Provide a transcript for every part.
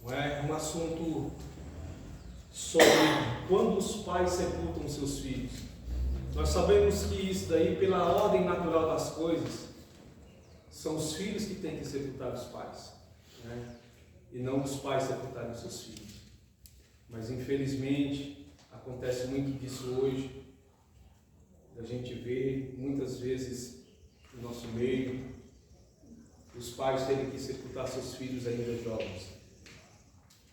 não é? É um assunto sobre quando os pais sepultam seus filhos. Nós sabemos que isso daí, pela ordem natural das coisas, são os filhos que têm que sepultar os pais, né? E não os pais sepultarem os seus filhos. Mas infelizmente acontece muito disso hoje. A gente vê muitas vezes no nosso meio os pais terem que sepultar seus filhos ainda jovens.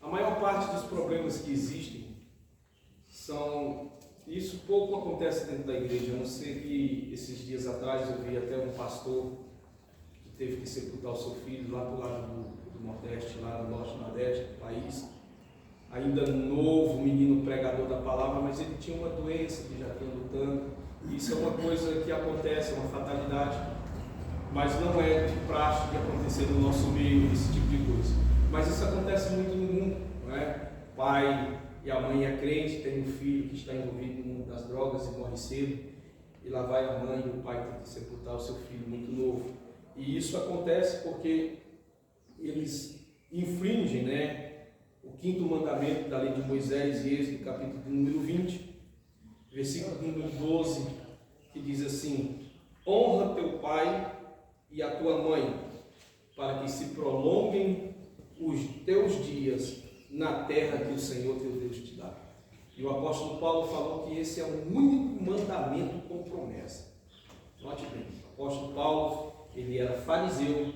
A maior parte dos problemas que existem isso pouco acontece dentro da igreja, a não ser que esses dias atrás eu vi até um pastor que teve que sepultar o seu filho lá do lado do Nordeste, lá no Norte e Nordeste do país, ainda novo, menino pregador da palavra, mas ele tinha uma doença que já vinha lutando. Isso é uma coisa que acontece, é uma fatalidade, mas não é de praxe de acontecer no nosso meio esse tipo de coisa. Mas isso acontece muito no mundo, não é? Pai e a mãe é crente, tem um filho que está envolvido no mundo das drogas e morre cedo, e lá vai a mãe e o pai tem que sepultar o seu filho muito novo. E isso acontece porque eles infringem, né, o 5º mandamento da lei de Moisés, em Êxodo, capítulo número 20, versículo número 12, que diz assim: honra teu pai e a tua mãe, para que se prolonguem os teus dias na terra que o Senhor teu Deus te dá. E o apóstolo Paulo falou que esse é o único mandamento com promessa. Note bem, o apóstolo Paulo, ele era fariseu,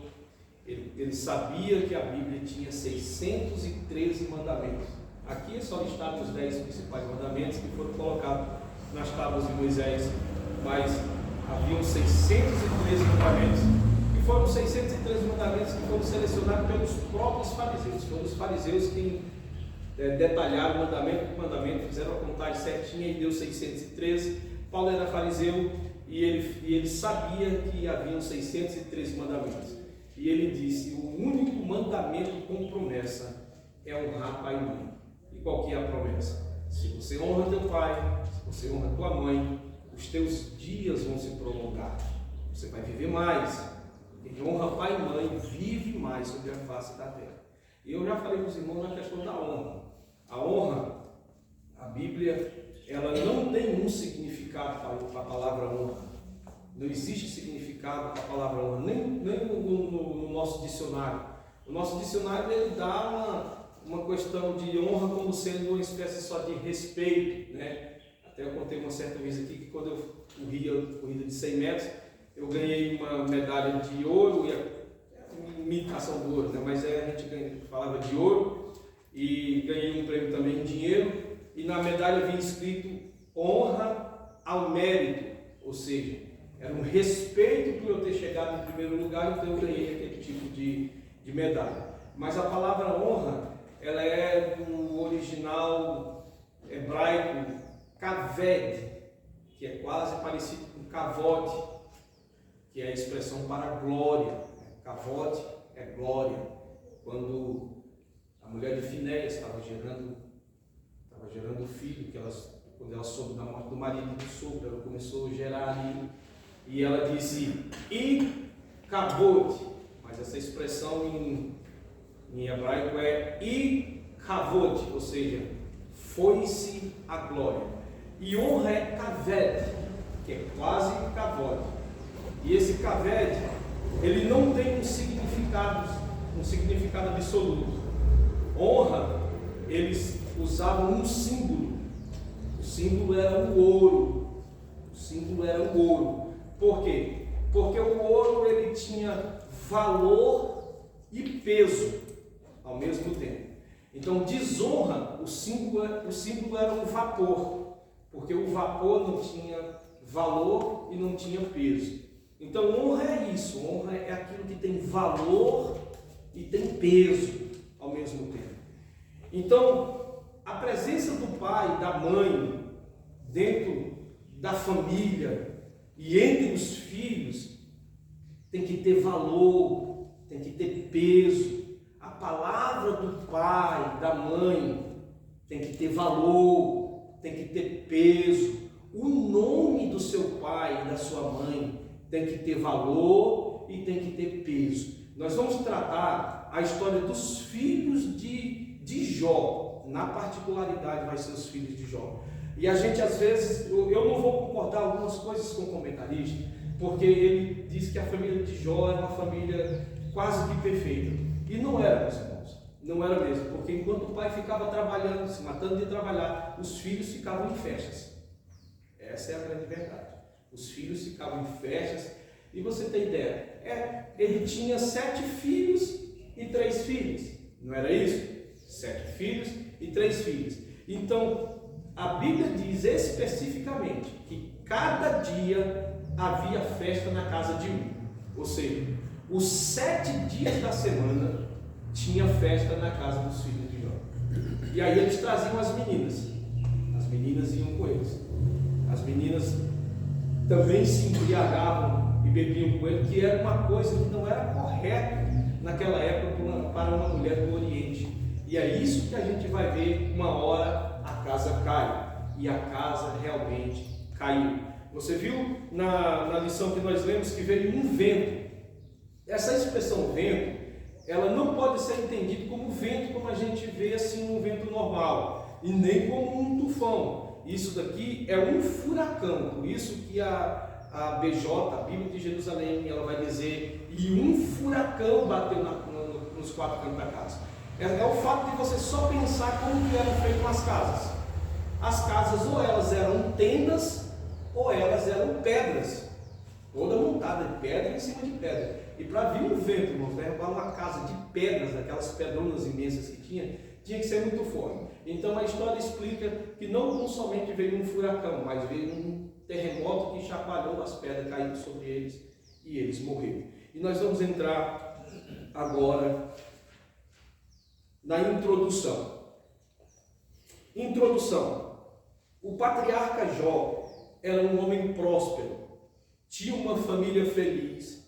ele sabia que a Bíblia tinha 613 mandamentos. Aqui é só listado os 10 principais mandamentos que foram colocados nas tábuas de Moisés, mas haviam 613 mandamentos, e foram 613 mandamentos que foram selecionados pelos próprios fariseus. Foram os fariseus que detalharam mandamento por mandamento, fizeram a contagem certinha e deu 613. Paulo era fariseu e ele sabia que haviam 613 mandamentos. E ele disse: o único mandamento com promessa é honrar pai e mãe. E qual que é a promessa? Se você honra teu pai, se você honra tua mãe, os teus dias vão se prolongar. Você vai viver mais. Quem honra pai e mãe vive mais sobre a face da terra. E eu já falei para os irmãos na questão da honra. A honra, a Bíblia, ela não tem um significado para a palavra honra. Não existe significado para a palavra honra, nem no nosso dicionário. O nosso dicionário, ele dá uma questão de honra como sendo uma espécie só de respeito, né? Até eu contei uma certa vez aqui que quando eu corria a corrida de 100 metros, eu ganhei uma medalha de ouro, imitação do ouro, né? Mas a gente falava de ouro, e ganhei um prêmio também em dinheiro, e na medalha vinha escrito honra ao mérito, ou seja, era um respeito por eu ter chegado em primeiro lugar, então eu ganhei aquele tipo de medalha. Mas a palavra honra, ela é do original hebraico kaved, que é quase parecido com kavod, que é a expressão para glória. Kavod é glória. Quando a mulher de Finéias estava gerando filho, quando ela soube da morte do marido e do sogro, ela começou a gerar ali, e ela disse e kavod, mas essa expressão em hebraico é e kavod, ou seja, foi-se a glória. E honra é kaved, que é quase kavod. E esse kaved, ele não tem um significado absoluto. Honra, eles usavam um símbolo. O símbolo era o ouro. Por quê? Porque o ouro, ele tinha valor e peso ao mesmo tempo. Então, desonra, o símbolo era um vapor, porque o vapor não tinha valor e não tinha peso. Então, honra é isso, honra é aquilo que tem valor e tem peso ao mesmo tempo. Então, a presença do pai e da mãe dentro da família e entre os filhos tem que ter valor, tem que ter peso. A palavra do pai, da mãe, tem que ter valor, tem que ter peso. O nome do seu pai e da sua mãe tem que ter valor e tem que ter peso. Nós vamos tratar a história dos filhos de Jó, na particularidade, vai ser os filhos de Jó. E a gente, às vezes, eu não vou concordar algumas coisas com o comentarista, porque ele diz que a família de Jó era uma família quase que perfeita. E não era, meus irmãos, não era mesmo, porque enquanto o pai ficava trabalhando, se matando de trabalhar, os filhos ficavam em festas. Essa é a grande verdade. Os filhos ficavam em festas, e você tem ideia, ele tinha 7 filhos e 3 filhos, não era isso? 7 filhos e 3 filhos. Então, a Bíblia diz especificamente que cada dia havia festa na casa de um. Ou seja, os 7 dias da semana tinha festa na casa dos filhos de Jó. E aí eles traziam as meninas iam com eles. As meninas também se embriagavam e bebiam com ele, que era uma coisa que não era correta naquela época para uma mulher do Oriente. E é isso que a gente vai ver. Uma hora a casa cai, e a casa realmente caiu. Você viu na lição que nós lemos que veio um vento. Essa expressão vento, ela não pode ser entendida como vento, como a gente vê assim um vento normal, e nem como um tufão. Isso daqui é um furacão. Por isso que a BJ, a Bíblia de Jerusalém, ela vai dizer, e um furacão bateu nos 4 cantos da casa. É o fato de você só pensar como que eram feitas as casas. As casas ou elas eram tendas, ou elas eram pedras, toda montada de pedra em cima de pedra. E para vir um vento, irmãos, derrubar uma casa de pedras, daquelas pedronas imensas que tinha que ser muito forte. Então a história explica que não somente veio um furacão, mas veio um terremoto que chacoalhou as pedras, caindo sobre eles, e eles morreram. E nós vamos entrar agora na introdução. O patriarca Jó era um homem próspero, tinha uma família feliz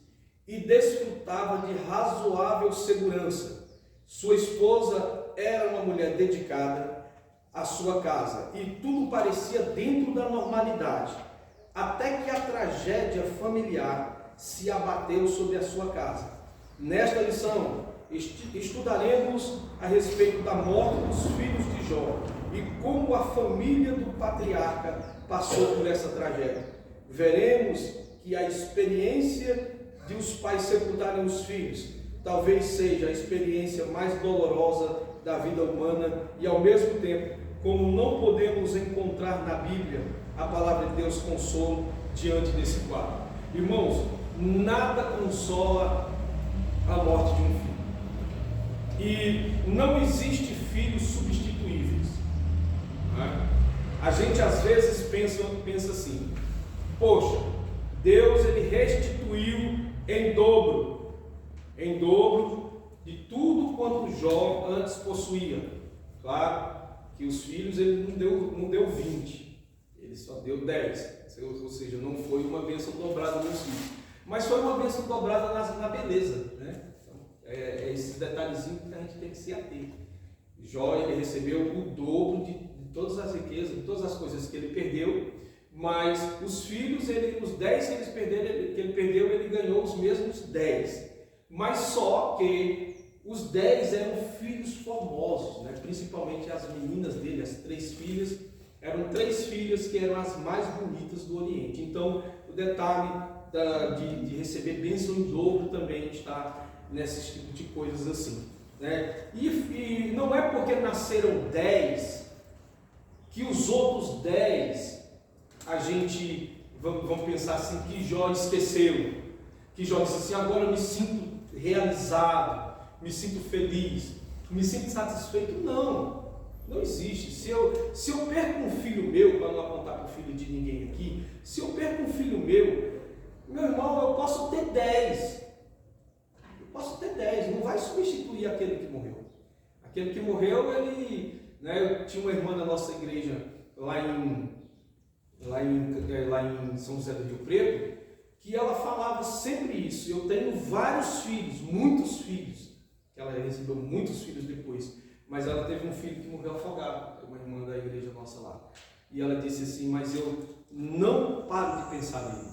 e desfrutava de razoável segurança. Sua esposa era uma mulher dedicada à sua casa e tudo parecia dentro da normalidade, até que a tragédia familiar se abateu sobre a sua casa. Nesta lição, estudaremos a respeito da morte dos filhos de Jó e como a família do patriarca passou por essa tragédia. Veremos que a experiência de os pais sepultarem os filhos talvez seja a experiência mais dolorosa da vida humana e, ao mesmo tempo, como não podemos encontrar na Bíblia a palavra de Deus consolo diante desse quadro. Irmãos, nada consola a morte de um filho. E não existe filhos substituíveis. A gente às vezes pensa assim: poxa, Deus ele restituiu em dobro de tudo quanto Jó antes possuía. Claro que os filhos ele não deu 20, ele só deu 10, ou seja, não foi uma bênção dobrada nos filhos, mas foi uma bênção dobrada na beleza, né? É esse detalhezinho que a gente tem que se ater. Jó ele recebeu o dobro de todas as riquezas, de todas as coisas que ele perdeu, mas os filhos, os 10 que ele perdeu, ele ganhou os mesmos 10. Mas só que os 10 eram filhos formosos, né? Principalmente as meninas dele, as 3 filhas, eram 3 filhas que eram as mais bonitas do Oriente. Então, o detalhe de receber bênção em dobro também está nesse tipo de coisas assim, né? E não é porque nasceram 10 que os outros 10 a gente vamos pensar assim que Jó esqueceu, que Jó disse assim: agora eu me sinto realizado, me sinto feliz, me sinto satisfeito. Não existe. Se eu perco um filho meu, para não apontar para o filho de ninguém aqui, se eu perco um filho meu irmão, eu posso ter 10, não vai substituir aquele que morreu. Aquele que morreu, ele, né, eu tinha uma irmã na nossa igreja lá em São José do Rio Preto, que ela falava sempre isso: eu tenho vários filhos, muitos filhos, que ela recebeu muitos filhos depois, mas ela teve um filho que morreu afogado, uma irmã da igreja nossa lá, e ela disse assim: mas eu não paro de pensar nele,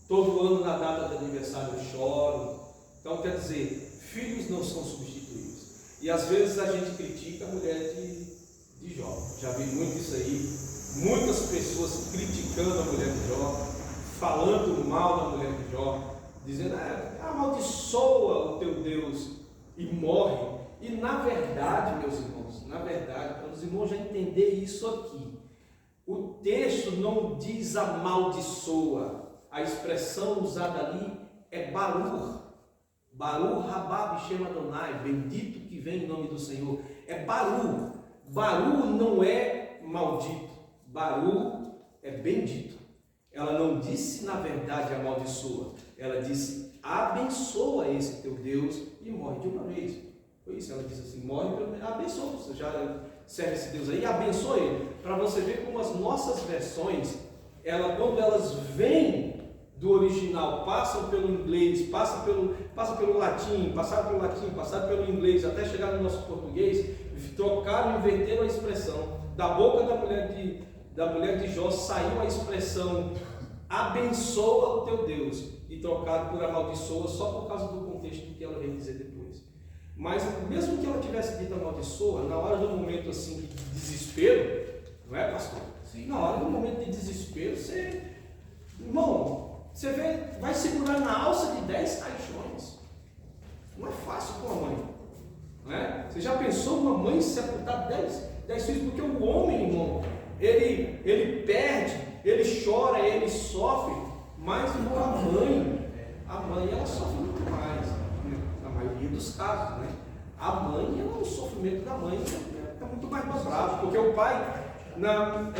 todo ano na data do aniversário eu choro. Então quer dizer, filhos não são substituíveis. E às vezes a gente critica a mulher de Jó. Já vi muito isso aí. Muitas pessoas criticando a mulher de Jó, falando mal da mulher de Jó, dizendo: amaldiçoa o teu Deus e morre. E na verdade, meus irmãos, na verdade, para os irmãos já entender isso aqui, o texto não diz amaldiçoa. A expressão usada ali é Baruch. Baruch Rabá Bishem Adonai, bendito que vem em nome do Senhor. É Baruch. Baruch não é maldito. Baruch é bendito. Ela não disse na verdade amaldiçoa. Ela disse: abençoa esse teu Deus e morre de uma vez. Foi isso, ela disse assim: morre, abençoa. Você já serve esse Deus aí, abençoa ele. Para você ver como as nossas versões, quando elas vêm do original, passam pelo inglês, passam pelo latim, passaram pelo inglês, até chegar no nosso português, trocaram, inverteram a expressão. Da boca da mulher de Jó saiu a expressão abençoa o teu Deus, e trocaram por amaldiçoa só por causa do contexto que ela veio dizer depois. Mas mesmo que ela tivesse dito amaldiçoa, na hora do momento assim de desespero, não é, pastor? Sim. Na hora do momento de desespero, irmão, você vai segurar na alça de 10 caixões. Não é fácil com a mãe, não é? Você já pensou uma mãe sepultar 10 filhos? Porque o homem, irmão, ele perde, ele chora, ele sofre, mas irmão, a mãe ela sofre muito mais, né? Na maioria dos casos, né? A mãe, o sofrimento da mãe é muito mais dobrado, porque o pai, na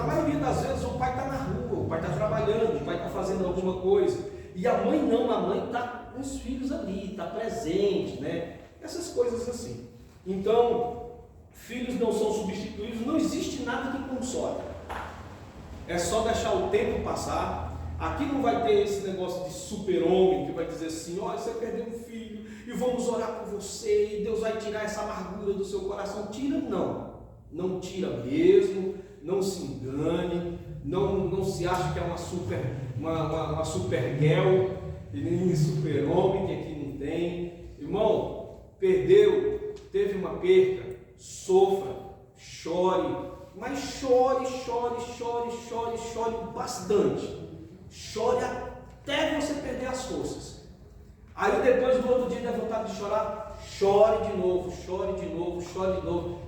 maioria das vezes, o pai está na rua, o pai está trabalhando, o pai está fazendo alguma coisa, e a mãe não, a mãe está com os filhos ali, está presente, né? Essas coisas assim. Então, filhos não são substituídos, não existe nada que console. É só deixar o tempo passar. Aqui não vai ter esse negócio de super-homem que vai dizer assim: olha, você perdeu um filho e vamos orar por você e Deus vai tirar essa amargura do seu coração. Tira, não tira mesmo. Não se engane, não se acha que é uma super girl e nem super-homem, que aqui não tem. Irmão, perdeu, teve uma perca, sofra, chore, mas chore bastante. Chore até você perder as forças. Aí depois, no outro dia, der vontade de chorar, chore de novo.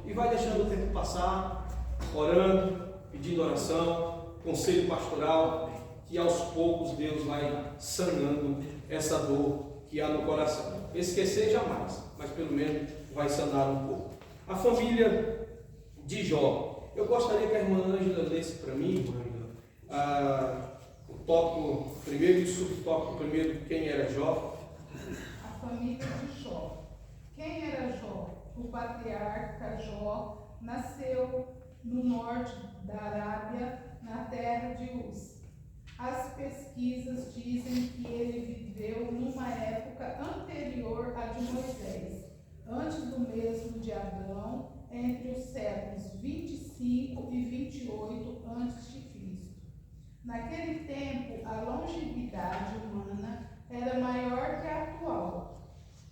E vai deixando o tempo passar, orando, pedindo oração, conselho pastoral, que aos poucos Deus vai sanando essa dor que há no coração. Esquecer jamais, mas pelo menos vai sanar um pouco. A família de Jó. Eu gostaria que a irmã Ângela lesse para mim, o tópico primeiro e o subtópico primeiro, quem era Jó. A família de Jó. Quem era Jó? O patriarca Jó nasceu no norte da Arábia, na terra de Uz. As pesquisas dizem que ele viveu numa época anterior à de Moisés, antes do mesmo de Adão, entre os séculos 25 e 28 a.C. Naquele tempo, a longevidade humana era maior que a atual,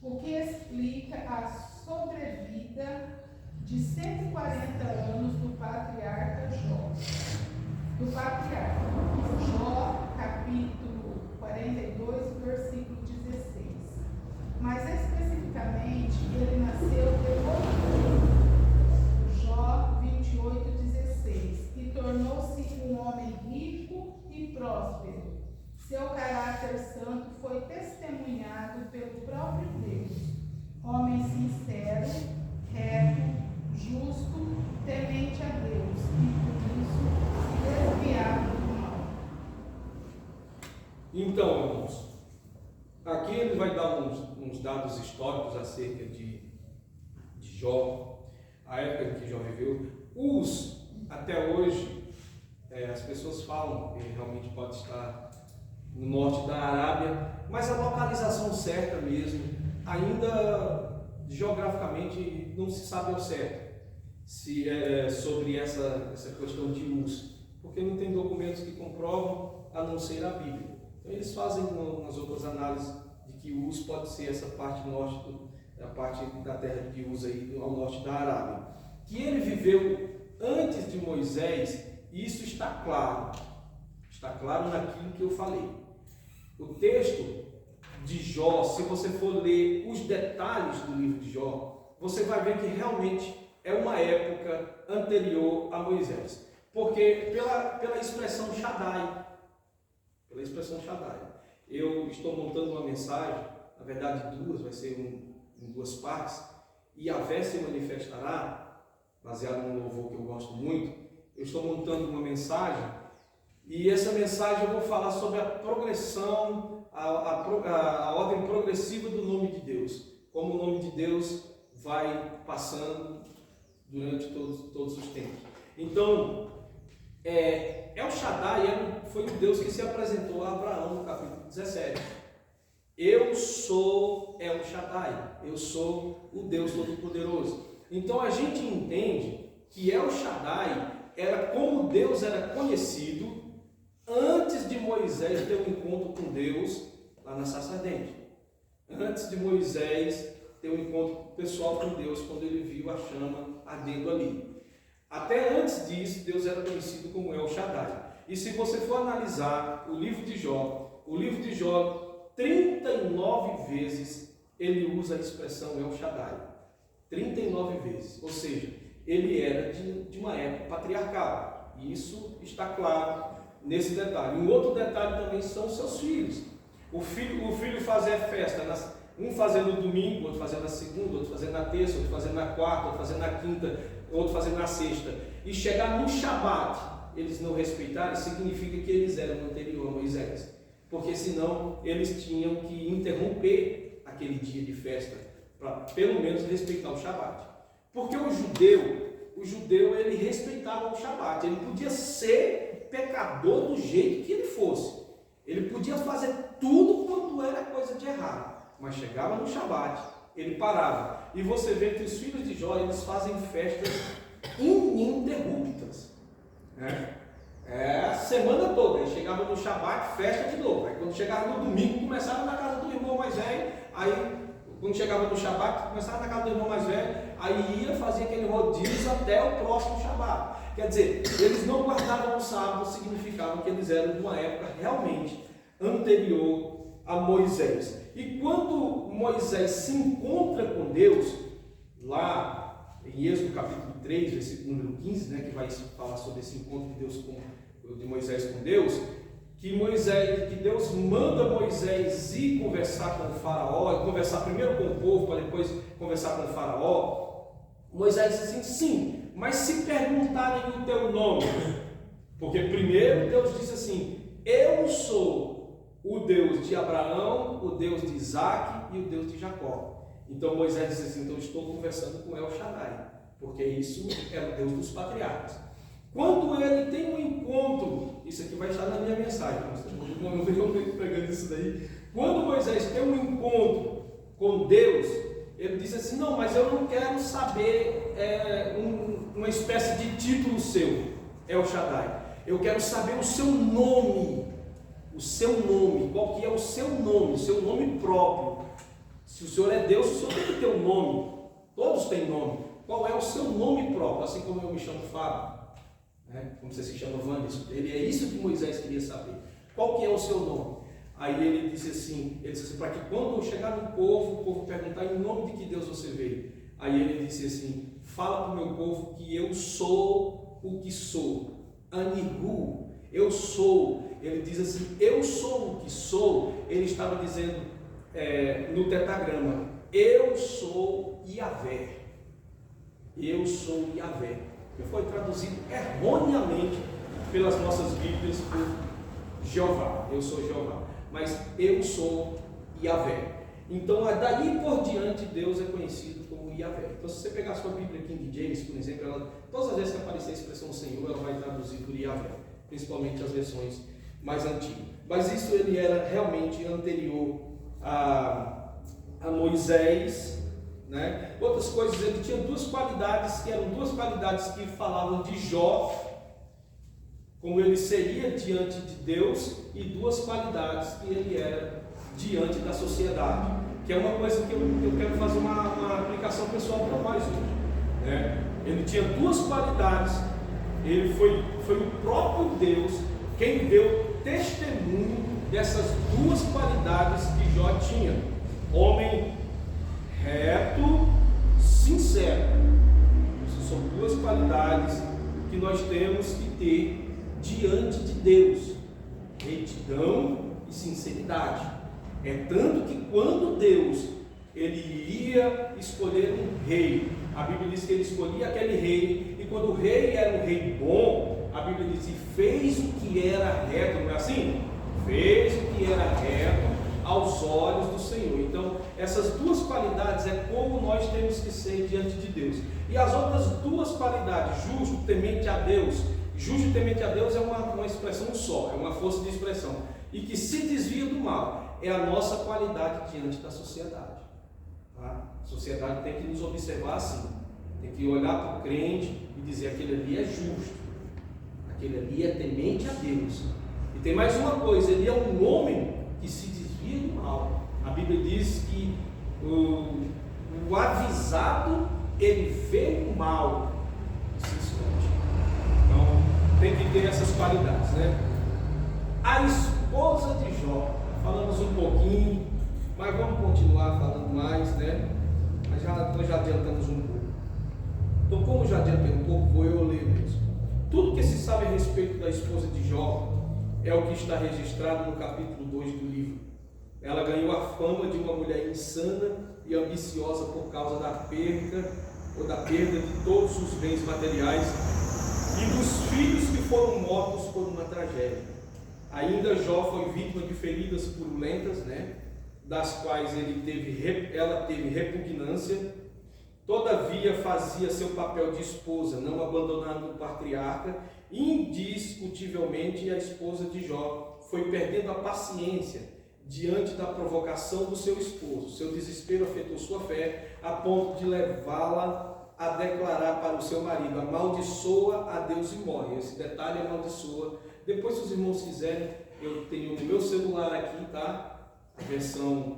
o que explica a sobrevida de 140 anos do patriarca Jó. Jó, capítulo 42, versículo 16. Mais especificamente, ele nasceu depois de Jó 28, 16, e tornou-se um homem rico e próspero. Seu caráter santo foi testemunhado pelo próprio Deus. Homem sincero, reto, justo, temente a Deus, e por isso desviado do mal. Então, irmãos, aqui ele vai dar uns dados históricos acerca de Jó, a época em que Jó viveu. Até hoje, as pessoas falam que ele realmente pode estar no norte da Arábia, mas a localização certa mesmo, ainda geograficamente não se sabe ao certo sobre essa questão de Uz, porque não tem documentos que comprovam a não ser a Bíblia. Então eles fazem umas outras análises de que Uz pode ser essa parte norte a parte da terra de Uz aí, ao norte da Arábia, que ele viveu antes de Moisés, isso está claro naquilo que eu falei. O texto de Jó, se você for ler os detalhes do livro de Jó, você vai ver que realmente é uma época anterior a Moisés. Porque pela expressão Shaddai, eu estou montando uma mensagem, na verdade duas, vai ser em duas partes, e Yahvé se manifestará, baseado num louvor que eu gosto muito. Eu estou montando uma mensagem, e essa mensagem eu vou falar sobre a progressão, a ordem progressiva do nome de Deus, como o nome de Deus vai passando durante todos os tempos. Então, El Shaddai foi o Deus que se apresentou a Abraão no capítulo 17. Eu sou El Shaddai, eu sou o Deus Todo-Poderoso. Então a gente entende que El Shaddai era como Deus era conhecido antes de Moisés ter um encontro com Deus lá na sarça ardente. Antes de Moisés ter um encontro pessoal com Deus, quando ele viu a chama ardendo ali. Até antes disso, Deus era conhecido como El Shaddai. E se você for analisar o livro de Jó, 39 vezes ele usa a expressão El Shaddai. 39 vezes. Ou seja, ele era de uma época patriarcal. E isso está claro nesse detalhe. Um outro detalhe também são os seus filhos. O filho fazer festa, um fazendo no domingo, outro fazendo na segunda, outro fazendo na terça, outro fazendo na quarta, outro fazendo na quinta, outro fazendo na sexta. E chegar no Shabat, eles não respeitarem, significa que eles eram anterior a Moisés. Porque senão eles tinham que interromper aquele dia de festa, para pelo menos respeitar o Shabat. Porque o judeu ele respeitava o Shabat. Ele podia ser pecador do jeito que ele fosse. Ele podia fazer tudo quanto era coisa de errado. Mas chegava no Shabat, ele parava. E você vê que os filhos de Jó, eles fazem festas ininterruptas. A semana toda. Aí chegava no Shabat, festa de novo. Aí quando chegava no domingo, começava na casa do irmão mais velho. Aí quando chegava no Shabat, começava na casa do irmão mais velho. Aí ia fazer aquele rodízio até o próximo Shabat. Quer dizer, eles não guardavam o sábado, significava que eles eram de uma época realmente anterior a Moisés. E quando Moisés se encontra com Deus, lá em Êxodo capítulo 3, versículo número 15, que vai falar sobre esse encontro de Moisés com Deus, que Deus manda Moisés ir conversar com o faraó, conversar primeiro com o povo, para depois conversar com o faraó. Moisés diz assim: sim, mas se perguntarem o teu nome, porque primeiro Deus disse assim: eu sou o Deus de Abraão, o Deus de Isaac e o Deus de Jacó. Então Moisés disse assim: então estou conversando com El Shaddai, porque isso é o Deus dos patriarcas. Quando ele tem um encontro, isso aqui vai estar na minha mensagem, eu não estou pregando isso daí. Quando Moisés tem um encontro com Deus, ele diz assim: não, mas eu não quero saber uma espécie de título seu, El Shaddai. Eu quero saber o seu nome. O seu nome, qual que é o seu nome próprio. Se o Senhor é Deus, o Senhor tem que ter um nome. Todos têm nome. Qual é o seu nome próprio? Assim como eu me chamo Fábio, como você se chama Wanderson. É isso que Moisés queria saber. Qual que é o seu nome? Aí ele disse assim, para que quando eu chegar no povo, o povo perguntar em nome de que Deus você veio. Aí ele disse assim: fala para o meu povo que eu sou o que sou. Anigu, eu sou. Ele diz assim: eu sou o que sou. Ele estava dizendo no tetragrama: eu sou Yahvé. Eu sou Yahvé. Que foi traduzido erroneamente pelas nossas Bíblias por Jeová. Eu sou Jeová. Mas eu sou Yahvé. Então, daí por diante, Deus é conhecido como Yahvé. Então, se você pegar a sua Bíblia King James, por exemplo, todas as vezes que aparecer a expressão Senhor, ela vai traduzir por Yahvé, principalmente as versões mais antigas. Mas isso ele era realmente anterior a Moisés. Outras coisas, ele tinha duas qualidades que falavam de Jó, como ele seria diante de Deus, e duas qualidades que ele era diante da sociedade. que é uma coisa que eu quero fazer uma aplicação pessoal para nós hoje, né? Ele tinha duas qualidades. Ele foi o próprio Deus quem deu testemunho dessas duas qualidades que Jó tinha: homem reto, sincero. Essas são duas qualidades que nós temos que ter diante de Deus: retidão e sinceridade. É tanto que quando Deus ele ia escolher um rei, a Bíblia diz que ele escolhia aquele rei, e quando o rei era um rei bom, a Bíblia diz que fez o que era reto, não é assim? Fez o que era reto aos olhos do Senhor. Então, essas duas qualidades é como nós temos que ser diante de Deus. E as outras duas qualidades, justo, temente a Deus. Justo e temente a Deus é uma expressão só, é uma força de expressão, e que se desvia do mal, é a nossa qualidade diante da sociedade. Tá? A sociedade tem que nos observar assim, tem que olhar para o crente e dizer: aquele ali é justo, aquele ali é temente a Deus. E tem mais uma coisa: ele é um homem que se desvia do mal. A Bíblia diz que o avisado, ele vê o mal e se esconde. Então tem que ter essas qualidades, né? A esposa de Jó, falamos um pouquinho, mas vamos continuar falando mais, né? Mas nós já adiantamos um pouco. Então, como já adiantei um pouco, vou eu ler mesmo. Tudo que se sabe a respeito da esposa de Jó é o que está registrado no capítulo 2 do livro. Ela ganhou a fama de uma mulher insana e ambiciosa por causa da perda de todos os bens materiais e dos filhos que foram mortos por uma tragédia. Ainda Jó foi vítima de feridas purulentas, né, das quais ela teve repugnância. Todavia fazia seu papel de esposa, não abandonando o patriarca. Indiscutivelmente a esposa de Jó foi perdendo a paciência diante da provocação do seu esposo. Seu desespero afetou sua fé, a ponto de levá-la a declarar para o seu marido: amaldiçoa a Deus e morre. Esse detalhe amaldiçoa. Depois, se os irmãos quiserem, eu tenho no meu celular aqui, tá? A versão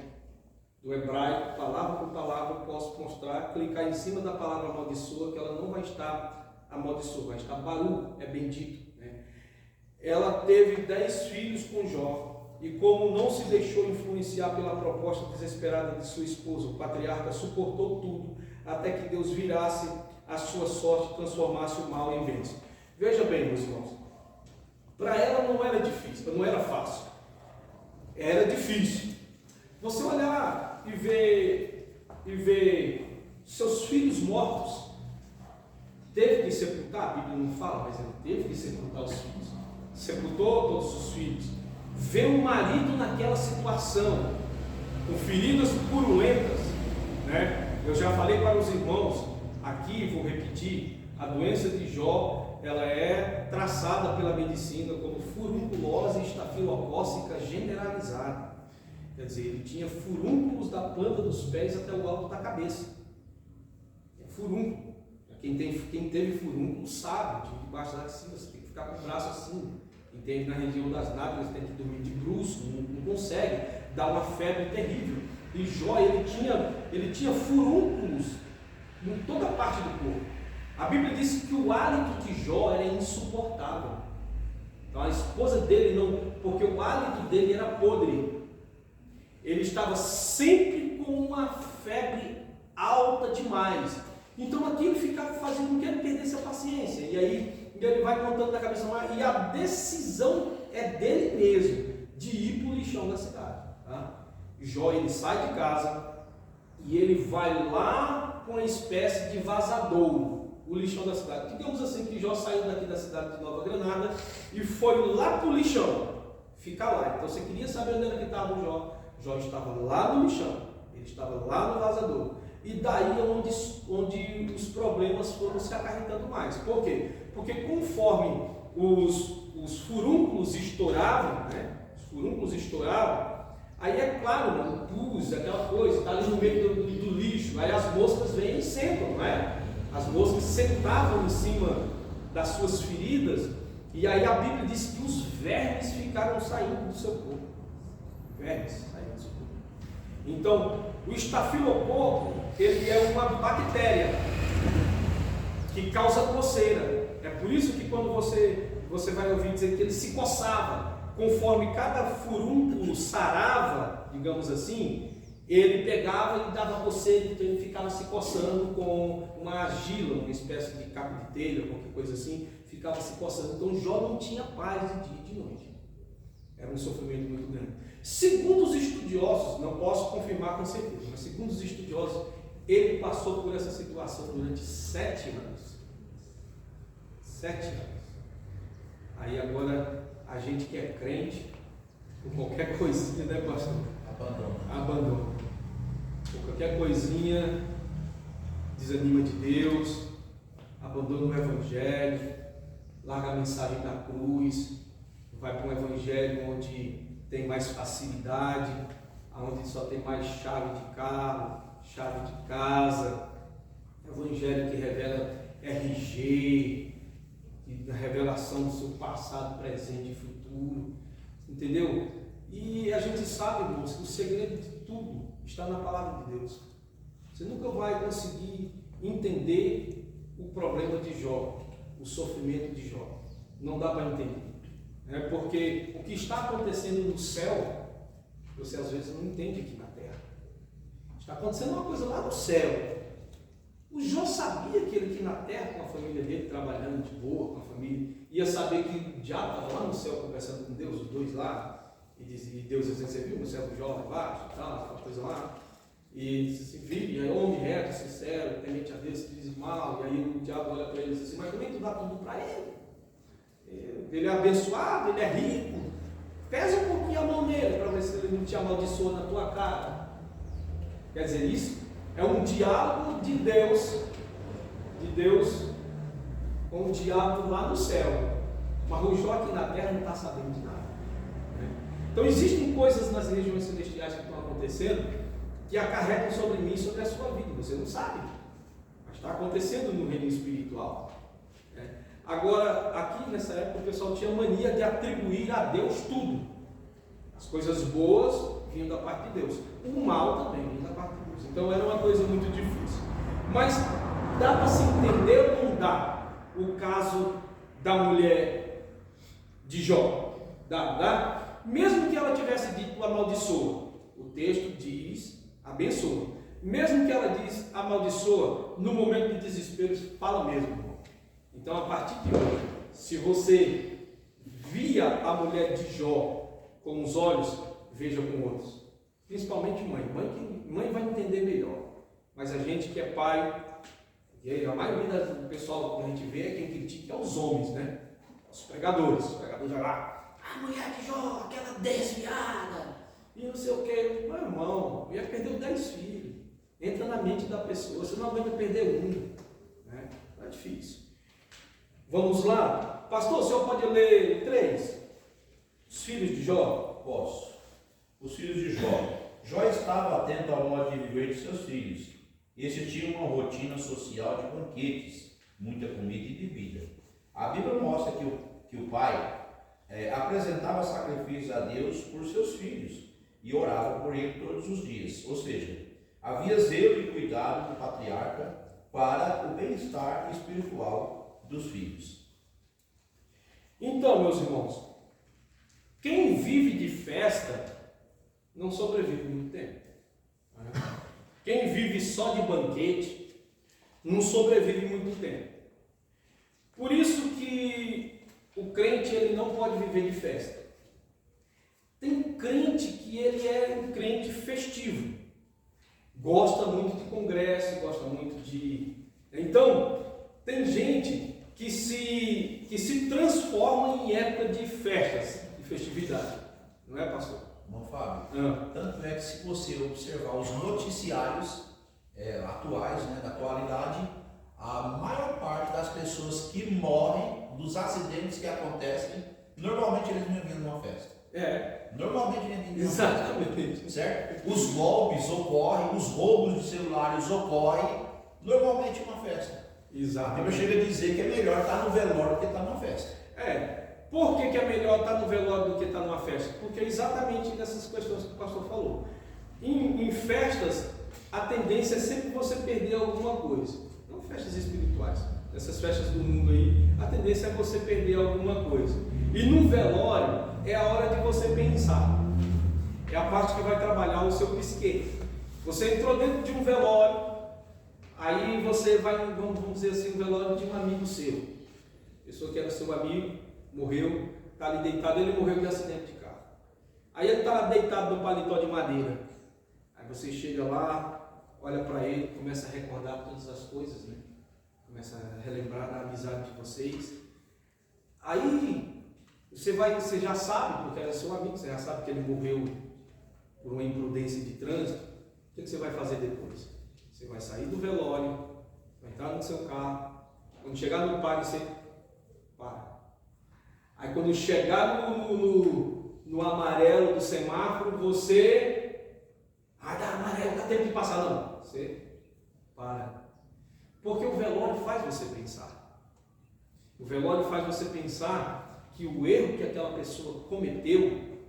do hebraico, palavra por palavra, eu posso mostrar, clicar em cima da palavra amaldiçoa, que ela não vai estar amaldiçoa, vai estar Baru, é bendito, né? Ela teve 10 filhos com Jó, e como não se deixou influenciar pela proposta desesperada de sua esposa, o patriarca suportou tudo, até que Deus virasse a sua sorte e transformasse o mal em bênção. Veja bem, meus irmãos, para ela não era difícil, não era fácil, era difícil. Você olhar e ver seus filhos mortos, teve que sepultar, a Bíblia não fala, mas ele teve que sepultar os filhos, sepultou todos os filhos. Ver o marido naquela situação, com feridas purulentas, né? Eu já falei para os irmãos aqui, vou repetir: a doença de Jó, ela é traçada pela medicina como furunculose estafilocócica generalizada. Quer dizer, ele tinha furúnculos da planta dos pés até o alto da cabeça. É furúnculo. Quem teve furúnculo sabe que debaixo da axila você tem que ficar com o braço assim. Quem teve na região das nádegas tem que dormir de bruços, não consegue, dá uma febre terrível. E Jó, ele tinha furúnculos em toda a parte do corpo. A Bíblia diz que o hálito de Jó era insuportável. Então a esposa dele não, porque o hálito dele era podre. Ele estava sempre com uma febre alta demais. Então aquilo ficava fazendo com que ele perdesse a paciência. E aí ele vai contando na cabeça, e a decisão é dele mesmo de ir para o lixão da cidade. Tá? Jó, ele sai de casa e ele vai lá com uma espécie de vazadouro, o lixão da cidade. Digamos assim que Jó saiu daqui da cidade de Nova Granada e foi lá para o lixão, fica lá. Então você queria saber onde era que estava o Jó? Jó estava lá no lixão, ele estava lá no vazadouro. E daí é onde os problemas foram se acarretando mais. Por quê? Porque conforme os furúnculos estouravam, né? Os furúnculos estouravam, aí é claro, né? O pus, aquela coisa, está ali no meio do lixo, aí as moscas vêm e sentam, não é? As moscas sentavam em cima das suas feridas, e aí a Bíblia diz que os vermes ficaram saindo do seu corpo. Vermes saindo do seu corpo. Então, o estafilococo, ele é uma bactéria que causa coceira. É por isso que quando você vai ouvir dizer que ele se coçava, conforme cada furúnculo sarava, digamos assim, ele pegava e dava coceira, então ele ficava se coçando com uma argila, uma espécie de caco de telha, qualquer coisa assim, ficava se coçando. Então Jó não tinha paz de dia e de noite. Era um sofrimento muito grande. Segundo os estudiosos, não posso confirmar com certeza, mas segundo os estudiosos, ele passou por essa situação durante 7 anos. 7 anos. Aí agora, a gente que é crente, com qualquer coisinha, né, pastor? Abandona. Com qualquer coisinha, desanima de Deus, abandona o Evangelho, larga a mensagem da cruz, vai para um Evangelho onde tem mais facilidade, onde só tem mais chave de carro, chave de casa, Evangelho que revela RG, a revelação do seu passado, presente e futuro, entendeu? E a gente sabe, irmãos, que o segredo de tudo está na palavra de Deus. Você nunca vai conseguir entender o problema de Jó, o sofrimento de Jó. Não dá para entender. Porque o que está acontecendo no céu, você às vezes não entende aqui na terra. Está acontecendo uma coisa lá no céu. O Jó sabia que ele aqui na terra, com a família dele, trabalhando de boa, com a família, ia saber que o diabo estava lá no céu conversando com Deus, os dois lá, e Deus dizia, você viu no céu do Jó lá embaixo, e tal, aquela coisa lá, e disse assim, filho, é homem reto, sincero, temente a Deus, que diz mal, e aí o diabo olha para ele e diz assim, mas também tu dá tudo para ele. Ele é abençoado, ele é rico, pesa um pouquinho a mão nele, para ver se ele não te amaldiçoa na tua cara. Quer dizer, isso é um diálogo de Deus com o diabo lá no céu, mas o Jó aqui na terra não está sabendo de nada. Então existem coisas nas regiões celestiais que estão acontecendo que acarretam sobre mim e sobre a sua vida, você não sabe, mas está acontecendo no reino espiritual. Agora, aqui nessa época o pessoal tinha mania de atribuir a Deus tudo, as coisas boas vinham da parte de Deus, o mal também vinha da parte de Deus, então era uma coisa muito difícil, mas dá para se entender ou não dá o caso da mulher de Jó? Dá? Mesmo que ela tivesse dito amaldiçoa, o texto diz abençoa, mesmo que ela diz amaldiçoa, no momento de desespero fala mesmo. Então a partir de hoje, se você via a mulher de Jó com os olhos, veja com outros, principalmente mãe vai entender melhor, mas a gente que é pai, e a maioria do pessoal que a gente vê é quem critica é os homens, né? Os pregadores vai lá, a mulher de Jó, aquela desviada, e não sei o que. Meu irmão, ia perder 10 filhos, entra na mente da pessoa, você não aguenta perder um, né? É difícil. Vamos lá, pastor, o senhor pode ler 3? Os filhos de Jó? Posso. Os filhos de Jó. Jó estava atento ao modo de viver de seus filhos. Estes tinham uma rotina social de banquetes, muita comida e bebida. A Bíblia mostra que o pai apresentava sacrifícios a Deus por seus filhos e orava por ele todos os dias. Ou seja, havia zelo e cuidado do patriarca para o bem-estar espiritual dos filhos. Então, meus irmãos, quem vive de festa não sobrevive muito tempo. Quem vive só de banquete não sobrevive muito tempo. Por isso que o crente ele não pode viver de festa. Tem crente que ele é um crente festivo, gosta muito de congresso, gosta muito de... Então, tem gente que se transforma em época de festas, de festividade. Não é, pastor? Não, Fábio. Tanto é que se você observar os noticiários atuais, né, da atualidade, a maior parte das pessoas que morrem, dos acidentes que acontecem, normalmente eles não vêm numa festa. Normalmente eles vêm numa festa. Certo? Os golpes ocorrem, os roubos de celulares ocorrem, normalmente uma festa. Exatamente. A Bíblia chega a dizer que é melhor estar no velório do que estar numa festa. Por que é melhor estar no velório do que estar numa festa? Porque é exatamente nessas questões que o pastor falou. Em festas, a tendência é sempre você perder alguma coisa. Não festas espirituais. Essas festas do mundo aí, a tendência é você perder alguma coisa. E no velório, é a hora de você pensar. É a parte que vai trabalhar o seu psique. Você entrou dentro de um velório, aí você vai, vamos dizer assim, um velório de um amigo seu. Pessoa que era seu amigo, morreu, está ali deitado, ele morreu de acidente de carro. Aí ele está lá deitado no paletó de madeira. Aí você chega lá, olha para ele, começa a recordar todas as coisas, né? Começa a relembrar da amizade de vocês. Aí você já sabe, porque era seu amigo, você já sabe que ele morreu por uma imprudência de trânsito. O que você vai fazer depois? Você vai sair do velório, vai entrar no seu carro, quando chegar no parque você para. Aí quando chegar no amarelo do semáforo, você... tá amarelo, dá tempo de passar. Não, você para. Porque o velório faz você pensar. O velório faz você pensar que o erro que aquela pessoa cometeu,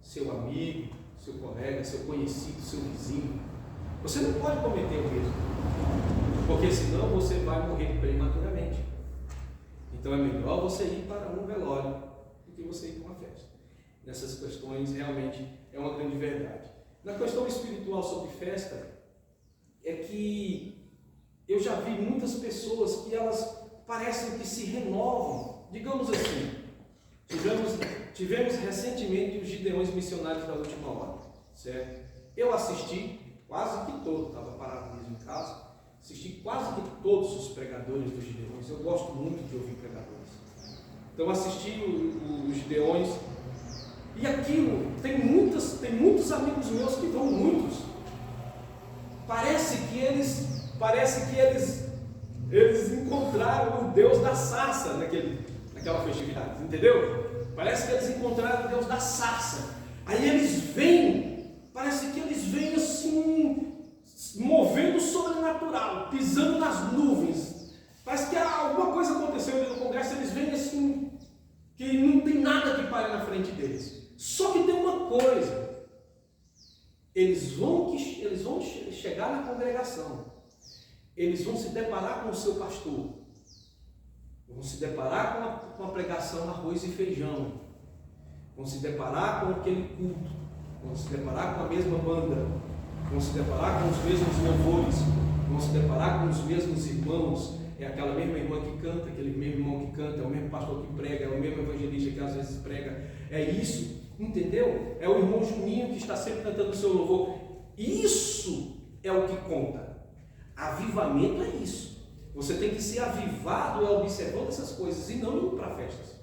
seu amigo, seu colega, seu conhecido, seu vizinho, você não pode cometer o mesmo. Porque senão você vai morrer prematuramente. Então é melhor você ir para um velório do que você ir para uma festa. Nessas questões realmente é uma grande verdade. Na questão espiritual sobre festa, é que eu já vi muitas pessoas que elas parecem que se renovam. Digamos assim, tivemos recentemente os Gideões Missionários da Última Hora, certo? Eu assisti quase que todo, estava parado mesmo em casa, assisti quase que todos os pregadores dos Gideões. Eu gosto muito de ouvir pregadores. Então assisti os Gideões, e aquilo, tem muitos amigos meus que vão muitos. Parece que eles encontraram o Deus da sarça naquela festividade, entendeu? Parece que eles encontraram o Deus da sarça. Aí eles vêm, parece que eles vêm assim, movendo o sobrenatural, pisando nas nuvens. Parece que alguma coisa aconteceu ali no congresso, eles vêm assim, que não tem nada que pare na frente deles. Só que tem uma coisa, eles vão chegar na congregação, eles vão se deparar com o seu pastor, vão se deparar com a pregação arroz e feijão, vão se deparar com aquele culto, vão se deparar com a mesma banda, vão se deparar com os mesmos louvores, vão se deparar com os mesmos irmãos. É aquela mesma irmã que canta, aquele mesmo irmão que canta, é o mesmo pastor que prega, é o mesmo evangelista que às vezes prega. É isso, entendeu? É o irmão Juninho que está sempre cantando o seu louvor. Isso é o que conta. Avivamento é isso. Você tem que ser avivado observando essas coisas e não indo para festas.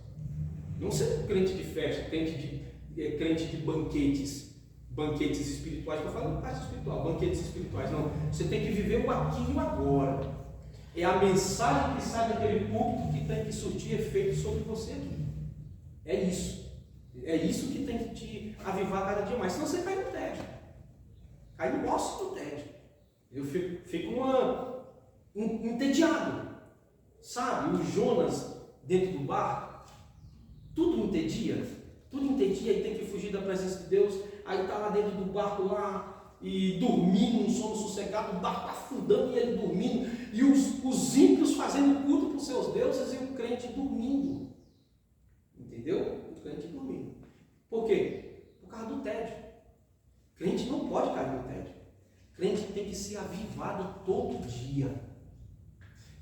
Não ser crente de festa, crente de banquetes espirituais. Estou falando parte espiritual, banquetes espirituais. Não, você tem que viver o aqui e o agora. É a mensagem que sai daquele púlpito que tem que surtir efeito sobre você aqui. É isso. É isso que tem que te avivar cada dia mais. Senão você cai no tédio. Cai no ócio do tédio. Eu fico entediado. Sabe? O Jonas dentro do barco, tudo entedia e tem que fugir da presença de Deus. Aí está lá dentro do barco lá, e dormindo, um sono sossegado, o barco afundando e ele dormindo, e os ímpios fazendo culto para os seus deuses e o crente dormindo. Entendeu? O crente dormindo. Por quê? Por causa do tédio. Crente não pode cair no tédio. Crente tem que ser avivado todo dia.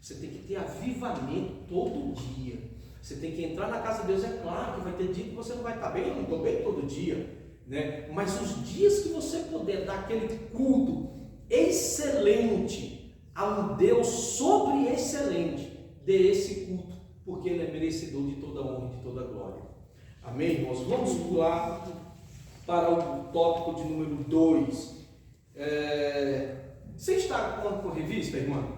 Você tem que ter avivamento todo dia. Você tem que entrar na casa de Deus. É claro que vai ter dia que você não vai estar bem, eu não estou bem todo dia, né? Mas os dias que você puder dar aquele culto excelente a um Deus sobre excelente, dê esse culto, porque Ele é merecedor de toda honra e de toda glória. Amém, irmãos? Vamos pular para o tópico de número 2. Você está com a revista, irmã?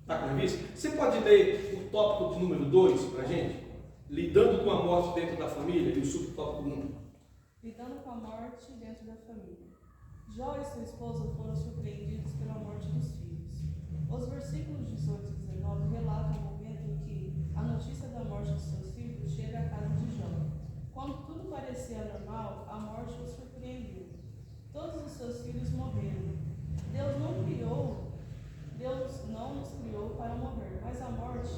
Está com a revista? Você pode ler o tópico de número 2 para a gente? Lidando com a morte dentro da família, e o subtópico 1. Lidando com a morte dentro da família. Jó e sua esposa foram surpreendidos pela morte dos filhos. Os versículos 18 e 19 relatam o momento em que a notícia da morte de seus filhos chega à casa de Jó. Quando tudo parecia normal, a morte os surpreendeu. Todos os seus filhos morreram. Deus não nos criou para morrer, mas a morte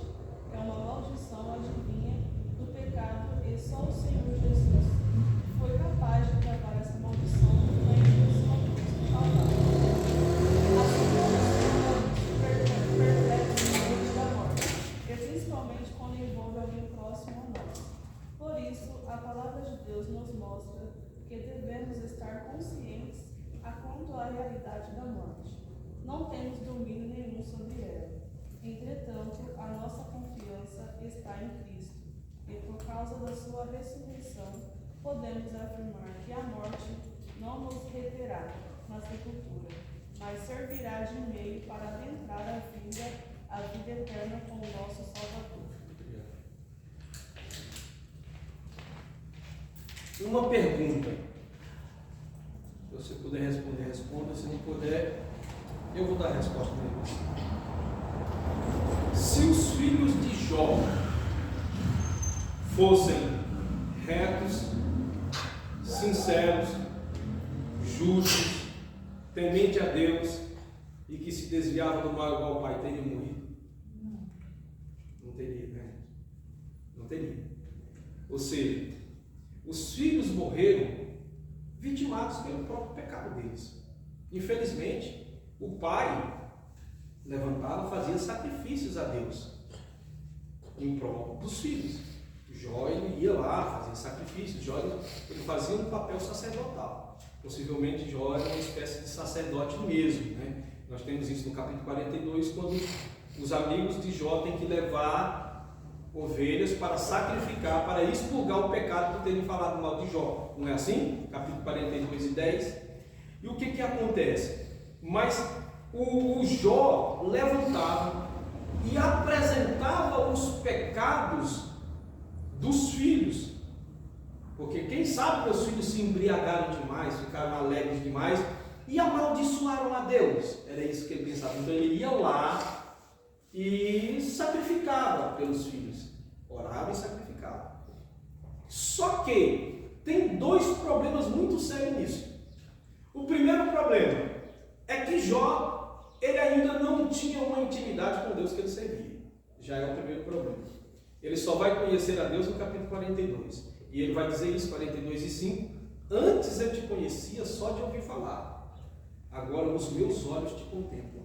é uma maldição adivinha do pecado e só o Senhor Jesus foi capaz de travar essa maldição no reino do seu Calvário. Assim como perplexa da morte, e principalmente quando envolve alguém próximo a nós. Por isso, a palavra de Deus nos mostra que devemos estar conscientes quanto à realidade da morte. Não temos domínio nenhum sobre ela. Entretanto, a nossa confiança está em Cristo, e por causa da sua ressurreição, podemos afirmar que a morte não nos reterá na sepultura, mas servirá de meio para adentrar a vida eterna com o nosso Salvador. Uma pergunta. Se você puder responder, responda. Se não puder, eu vou dar a resposta para você. Se os filhos de Jó fossem retos, sinceros, justos, temente a Deus e que se desviavam do mal igual o pai, teriam morrido? Não teria, né? Não teria. Ou seja, os filhos morreram vitimados pelo próprio pecado deles. Infelizmente, o pai levantava, fazia sacrifícios a Deus em prol dos filhos. Jó, ele ia lá, fazia sacrifícios. Jó, ele fazia um papel sacerdotal. Possivelmente Jó era uma espécie de sacerdote mesmo, né? Nós temos isso no capítulo 42, quando os amigos de Jó têm que levar ovelhas para sacrificar, para expurgar o pecado por terem falado mal de Jó. Não é assim? Capítulo 42 e 10. E o que acontece? Mas o Jó levantava e apresentava os pecados dos filhos. Porque quem sabe que os filhos se embriagaram demais, ficaram alegres demais e amaldiçoaram a Deus. Era isso que ele pensava. Então ele ia lá e sacrificava pelos filhos, orava e sacrificava. Só que tem dois problemas muito sérios nisso. O primeiro problema é que Jó, ele ainda não tinha uma intimidade com Deus que ele servia. Já é o primeiro problema. Ele só vai conhecer a Deus no capítulo 42. E ele vai dizer isso, 42 e 5. Antes eu te conhecia só de ouvir falar. Agora os meus olhos te contemplam.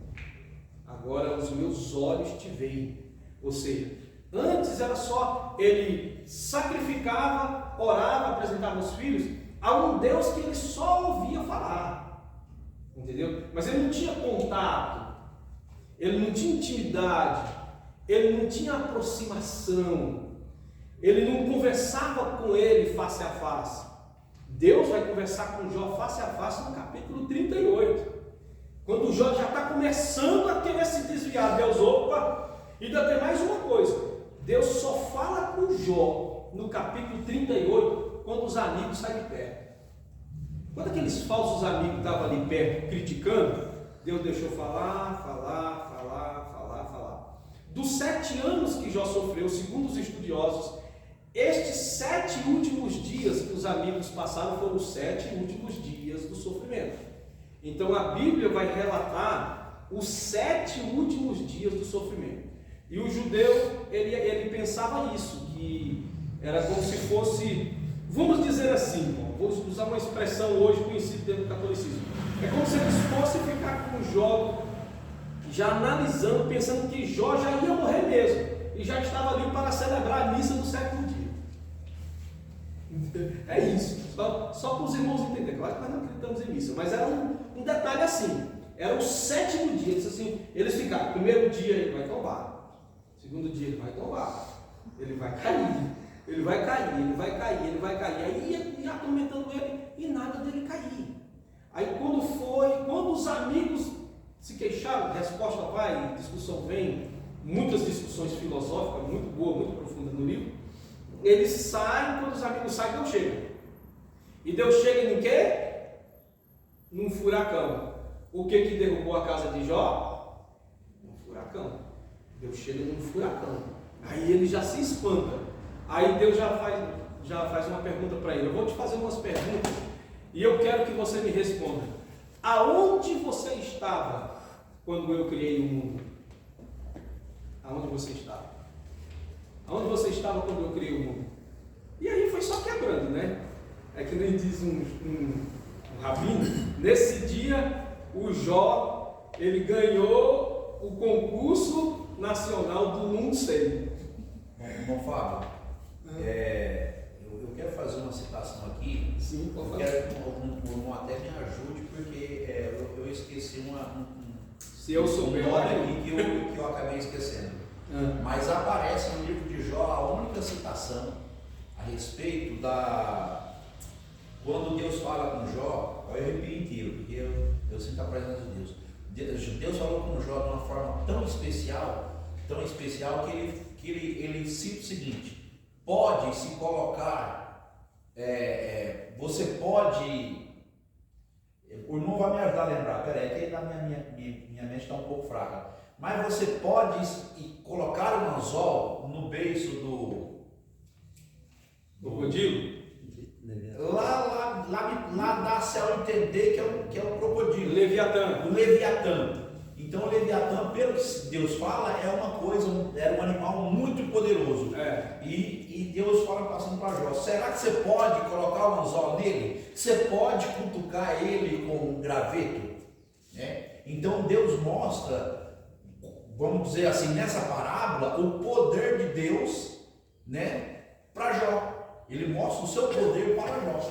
Agora os meus olhos te veem. Ou seja, antes era só ele sacrificava, orava, apresentava os filhos a um Deus que ele só ouvia falar. Entendeu? Mas ele não tinha contato, ele não tinha intimidade, ele não tinha aproximação, ele não conversava com ele face a face. Deus vai conversar com Jó face a face no capítulo 38. Quando Jó já está começando a querer se desviar, Deus, opa, e ainda tem mais uma coisa, Deus só fala com Jó no capítulo 38, quando os amigos saem de perto. Quando aqueles falsos amigos estavam ali perto, criticando, Deus deixou falar. Dos 7 anos que Jó sofreu, segundo os estudiosos, estes 7 últimos dias que os amigos passaram foram os 7 últimos dias do sofrimento. Então a Bíblia vai relatar os 7 últimos dias do sofrimento. E o judeu, ele pensava isso, que era como se fosse, vamos dizer assim, vou usar uma expressão hoje conhecida dentro do catolicismo, é como se eles fossem ficar com Jó, já analisando, pensando que Jó já ia morrer mesmo, e já estava ali para celebrar a missa do 7º dia. É isso, só para os irmãos entenderem. Claro que nós não acreditamos em missa, mas era um detalhe assim, era o 7º dia, eles ficaram, primeiro dia ele vai tombar, segundo dia ele vai tombar, ele vai cair, aí ia atormentando ele e nada dele cair. Aí quando os amigos se queixaram, resposta vai, discussão vem, muitas discussões filosóficas, muito boa, muito profunda no livro. Eles saem, quando os amigos saem, Deus chega. E Deus chega em quê? Num furacão. O que derrubou a casa de Jó? Um furacão. Deus chega num furacão. Aí ele já se espanta. Aí Deus já faz uma pergunta para ele. Eu vou te fazer umas perguntas e eu quero que você me responda. aonde você estava quando eu criei o mundo? Aonde você estava? Aonde você estava quando eu criei o mundo? E aí foi só quebrando, né? É que nem diz um rabino, nesse dia o Jó, ele ganhou o concurso nacional do Não Sei. Bom, Fábio, eu quero fazer uma citação aqui. Sim, pode eu fazer. quero que o irmão até me ajude, porque eu esqueci Se eu souber, nome olha aqui que eu acabei esquecendo. Ah. Mas aparece no livro de Jó a única citação a respeito da... Quando Deus fala com Jó, eu arrepio inteiro, porque eu sinto a presença de Deus. Deus falou com Jó de uma forma tão especial que ele cita o seguinte: pode se colocar, você pode... O irmão vai me ajudar a lembrar, peraí, que minha mente está um pouco fraca. Mas você pode colocar um anzol no beiço do Crocodilo? Lá dá-se a entender que é o crocodilo. Leviatã. O Leviatã. Então o Leviatã, pelo que Deus fala, era um animal muito poderoso. E Deus fala passando para Jó: será que você pode colocar um anzol nele? Você pode cutucar ele com um graveto? Então Deus mostra, vamos dizer assim, nessa parábola, o poder de Deus, para Jó. Ele mostra o seu poder para Jó,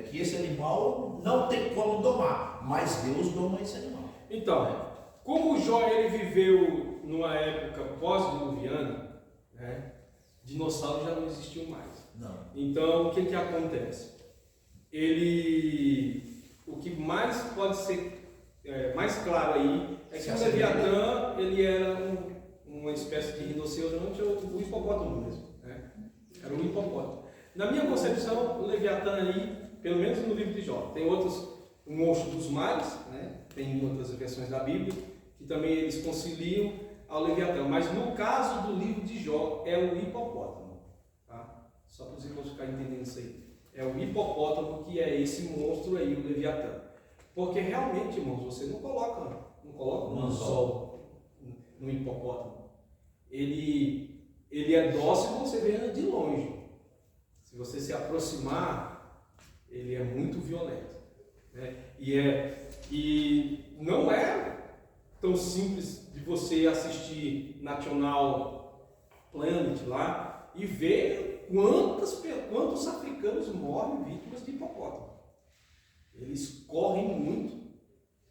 que esse animal não tem como domar, mas Deus doma esse animal. Então, como Jó ele viveu numa época pós-diluviana, dinossauros já não existiam mais. Não. Então, o que acontece? O que mais pode ser mais claro aí é que o Leviatã ele era uma espécie de rinoceronte ou o hipopótamo mesmo. Era um hipopótamo. Na minha concepção, o Leviatã aí, pelo menos no livro de Jó, tem outros, o monstro dos mares, tem outras versões da Bíblia, que também eles conciliam ao Leviatã, mas no caso do livro de Jó, é o hipopótamo, tá? Só para os irmãos ficarem entendendo isso aí. É o hipopótamo que é esse monstro aí, o Leviatã. Porque realmente, irmãos, você não coloca um anzol no hipopótamo. Ele é dócil quando você vê ele de longe. Se você se aproximar, ele é muito violento, E não é tão simples de você assistir National Planet lá e ver quantos africanos morrem vítimas de hipopótamo. Eles correm muito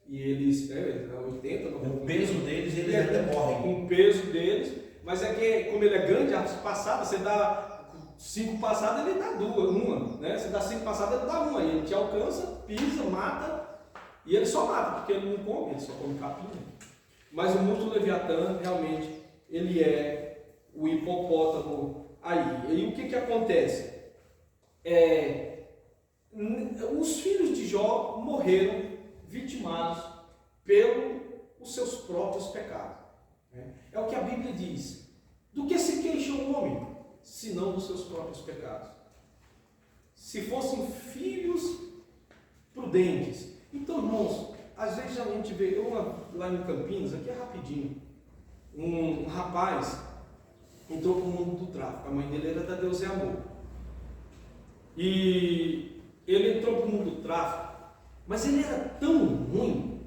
e eles, 80, 90. O peso deles, eles ainda morrem. Com o peso deles, mas é que como ele é grande, as passadas, você dá 5 passadas, ele dá uma, Você dá 5 passadas, ele dá uma, e ele te alcança, pisa, mata, e ele só mata, porque ele não come, ele só come capim. Mas o monstro Leviatã, realmente, ele é o hipopótamo aí. E o que acontece? Os filhos de Jó morreram vitimados pelos seus próprios pecados. É o que a Bíblia diz. Do que se queixa o homem? Senão dos seus próprios pecados. Se fossem filhos prudentes. Então, irmãos, às vezes a gente vê, lá em Campinas, aqui é rapidinho, um rapaz entrou para o mundo do tráfico. A mãe dele era da Deus é Amor. E ele entrou para o mundo do tráfico, mas ele era tão ruim,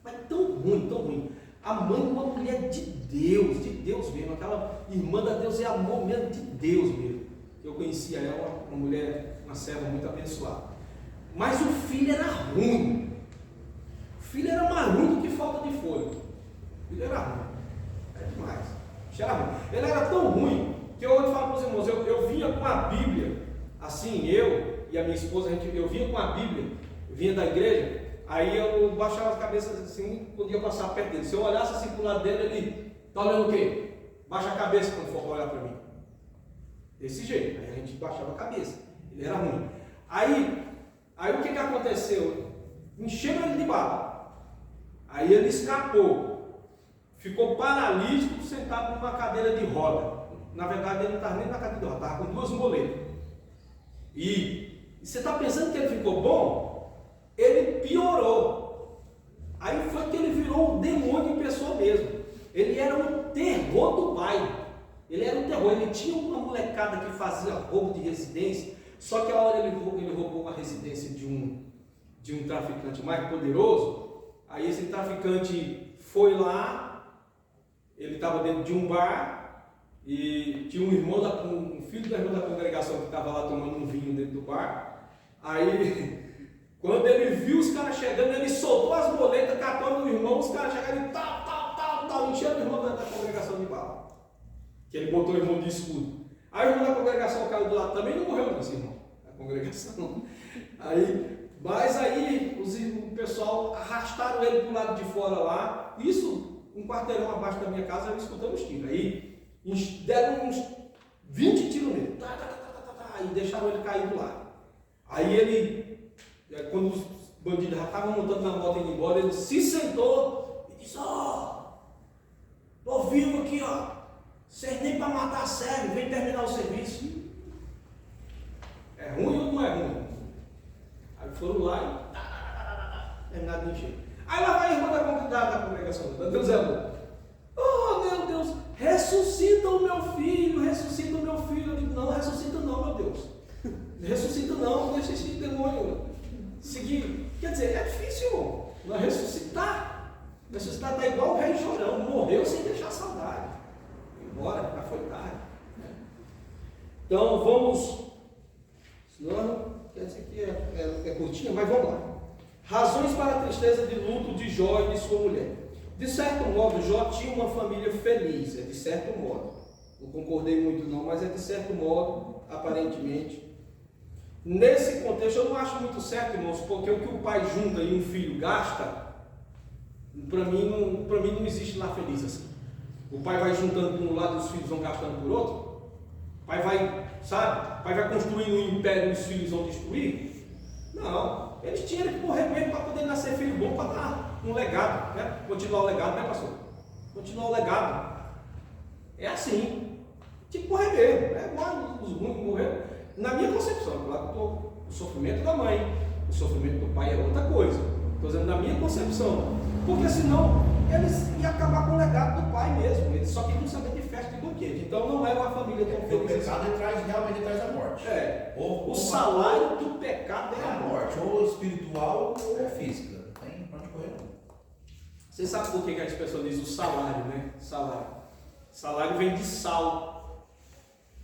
mas tão ruim. A mãe, uma mulher de Deus mesmo, aquela irmã da Deus é Amor mesmo, de Deus mesmo. Eu conhecia ela, uma mulher, uma serva muito abençoada. Mas o filho era ruim. O filho era mais ruim do que falta de fôlego. O filho era ruim. É demais. Ele era tão ruim que eu falo para os irmãos, eu vinha com a Bíblia, assim, eu e a minha esposa, eu vinha com a Bíblia, eu vinha da igreja, aí eu baixava as cabeças assim, podia passar perto dele. Se eu olhasse assim para o lado dele, ele está olhando o quê? Baixa a cabeça quando for olhar para mim. Desse jeito, aí a gente baixava a cabeça. Ele era ruim. Aí o que aconteceu? Encheram ele de bala. Aí ele escapou. Ficou paralítico, sentado numa cadeira de roda. Na verdade, ele não estava nem na cadeira de roda, estava com 2 moletas. E você está pensando que ele ficou bom? Ele piorou. Aí foi que ele virou um demônio em pessoa mesmo. Ele era um terror do bairro. Ele era um terror. Ele tinha uma molecada que fazia roubo de residência. Só que a hora ele roubou uma residência de um traficante mais poderoso. Aí esse traficante foi lá. Ele estava dentro de um bar. E tinha um filho da irmã da congregação que estava lá tomando um vinho dentro do bar. Aí, quando ele viu os caras chegando, ele soltou as boletas, catou no irmão, os caras chegaram e tal, enchendo o irmão da congregação de bala. Que ele botou o irmão de escudo. Aí o irmão da congregação caiu do lado, também não morreu não, esse irmão, da congregação. Mas aí o pessoal arrastaram ele para o lado de fora lá, isso um quarteirão abaixo da minha casa, eu escutando os tiros. Aí deram uns 20 tiros nele, e deixaram ele caído lá. Aí quando os bandidos já estavam montando na moto e indo embora, ele se sentou e disse: tô vivo aqui, vocês nem para matar serve, vem terminar o serviço. É ruim ou não é ruim? Aí foram lá e terminaram de encher. Aí lá vai a irmã da congregação, Deus é bom. Oh meu Deus, ressuscita o meu filho, ressuscita o meu filho. Eu digo: não, ressuscita não, meu Deus. Ressuscita não, deixa esse demônio seguir. Quer dizer, é difícil, irmão. Mas ressuscitar está igual o rei Jorão, morreu sem deixar saudade. Embora, já foi tarde. Então vamos. Senão, quer dizer que é curtinha, mas vamos lá. Razões para a tristeza de luto de Jó e de sua mulher. De certo modo, Jó tinha uma família feliz, de certo modo. Não concordei muito não, mas de certo modo, aparentemente. Nesse contexto, eu não acho muito certo, irmãos, porque o que o pai junta e um filho gasta, para mim não existe lá feliz assim. O pai vai juntando por um lado e os filhos vão gastando por outro. O pai vai, sabe? O pai vai construindo um império e os filhos vão destruir. Não, eles tinham que morrer mesmo para poder nascer filho bom, para dar um legado, né? Continuar o legado, né, pastor? Continuar o legado. É assim. Tinha que morrer mesmo. É igual os ruins que morreram. Na minha concepção, claro que o sofrimento da mãe, o sofrimento do pai é outra coisa. Estou dizendo na minha concepção. Porque senão eles iam acabar com o legado do pai mesmo. Eles só queriam saber de festa e banquete. Então não era uma família tão feliz. O pecado realmente traz a morte. O salário do pecado é a morte. Ou espiritual ou física. Não tem pra onde correr não. Você sabe por que a expressão diz o salário, né? Salário. Salário vem de sal.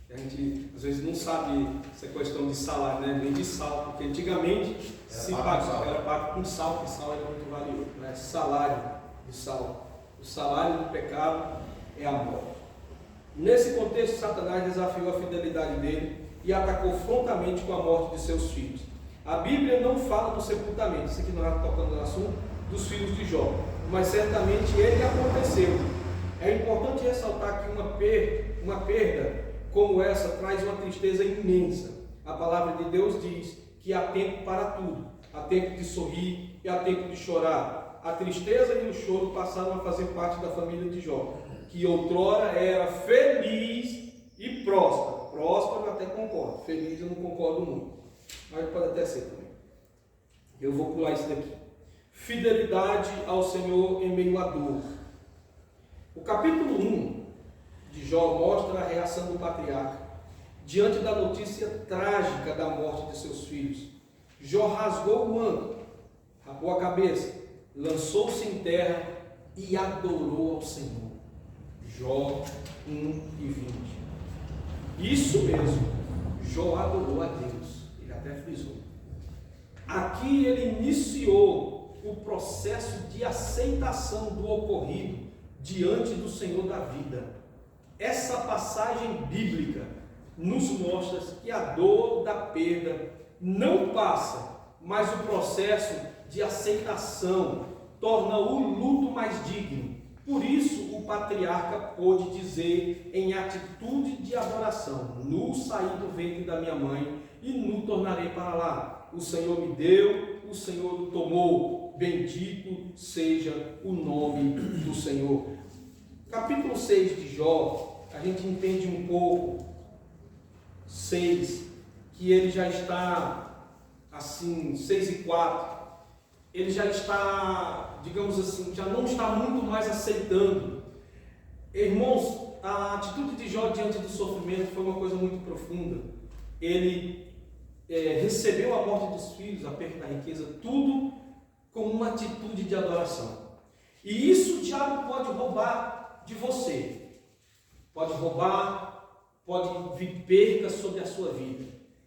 A gente às vezes não sabe essa questão de salário, né? Vem de sal, porque antigamente era pago com sal, porque sal era muito valioso, né? Salário de sal. O salário do pecado é a morte. Nesse contexto, Satanás desafiou a fidelidade dele e atacou frontalmente com a morte de seus filhos. A Bíblia não fala do sepultamento, isso aqui nós estamos tocando no assunto dos filhos de Jó, mas certamente ele aconteceu. É importante ressaltar que uma perda como essa traz uma tristeza imensa. A palavra de Deus diz que há tempo para tudo. Há tempo de sorrir e há tempo de chorar. A tristeza e o choro passaram a fazer parte da família de Jó, que outrora era feliz e próspero. Próspero eu até concordo, feliz eu não concordo muito, mas pode até ser também. Eu vou pular isso daqui. Fidelidade ao Senhor em meio à dor. O capítulo 1 de Jó mostra a reação do patriarca diante da notícia trágica da morte de seus filhos. Jó rasgou o manto, rapou a cabeça, lançou-se em terra e adorou ao Senhor. Jó 1 e 20. Isso mesmo, Jó adorou a Deus. Ele até frisou. Aqui ele iniciou o processo de aceitação do ocorrido diante do Senhor da vida. Essa passagem bíblica nos mostra que a dor da perda não passa, mas o processo de aceitação torna o luto mais digno. Por isso o patriarca pôde dizer em atitude de adoração: nu saí do ventre da minha mãe e nu tornarei para lá. O Senhor me deu, o Senhor o tomou, bendito seja o nome do Senhor. Capítulo 6 de Jó, a gente entende um pouco, 6, que ele já está, assim, 6 e 4, ele já está digamos assim, já não está muito mais aceitando. Irmãos, a atitude de Jó diante do sofrimento foi uma coisa muito profunda. Ele recebeu a morte dos filhos, a perda da riqueza, tudo com uma atitude de adoração. E isso o diabo pode roubar de você. Pode roubar, pode vir perca sobre a sua vida.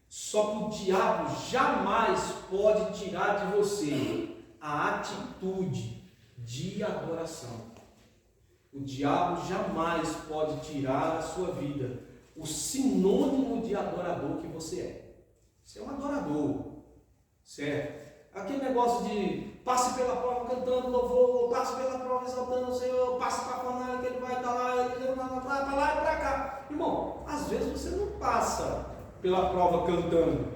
Só que o diabo jamais pode tirar de você a atitude de adoração. O diabo jamais pode tirar da sua vida o sinônimo de adorador que você é. Você é um adorador, certo? Aquele negócio de passe pela prova cantando louvor, passe pela prova exaltando o Senhor, passe para a fornalha que ele vai estar lá, ele para lá e para cá. Irmão, às vezes você não passa pela prova cantando,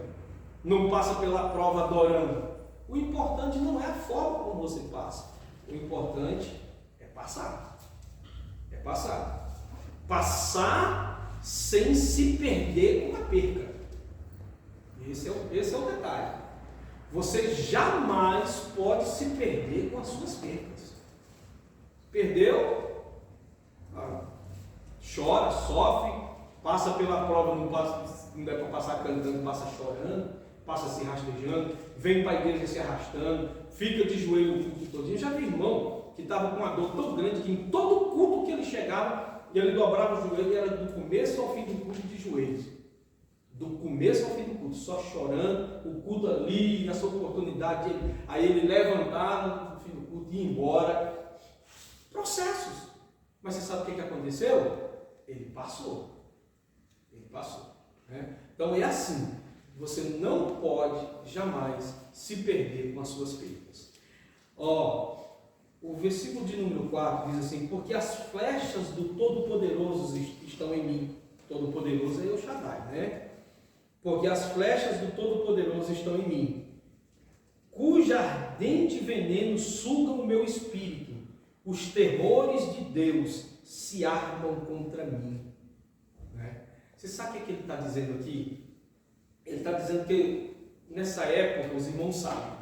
não passa pela prova adorando. O importante não é a forma como você passa, o importante é passar. É passar. Passar sem se perder com a perca. Esse é o detalhe. Você jamais pode se perder com as suas perdas. Perdeu? Chora, sofre, passa pela prova, não dá para passar cantando, passa chorando, passa se rastejando, vem para a igreja se arrastando, fica de joelho o culto todinho. Eu já vi irmão que estava com uma dor tão grande que em todo culto que ele chegava, ele dobrava o joelho e era do começo ao fim do culto de joelhos. Do começo ao fim do culto, só chorando, o culto ali, nessa oportunidade, aí ele levantar no fim do culto e ir embora. Processos. Mas você sabe o que aconteceu? Ele passou. Ele passou. Né? Então é assim. Você não pode jamais se perder com as suas perdas. O versículo de número 4 diz assim: porque as flechas do Todo-Poderoso estão em mim. Todo-Poderoso é El Shaddai, né? Porque as flechas do Todo-Poderoso estão em mim, cuja ardente veneno suga o meu espírito. Os terrores de Deus se armam contra mim. Né? Você sabe o que ele está dizendo aqui? Ele está dizendo que nessa época, os irmãos sabem,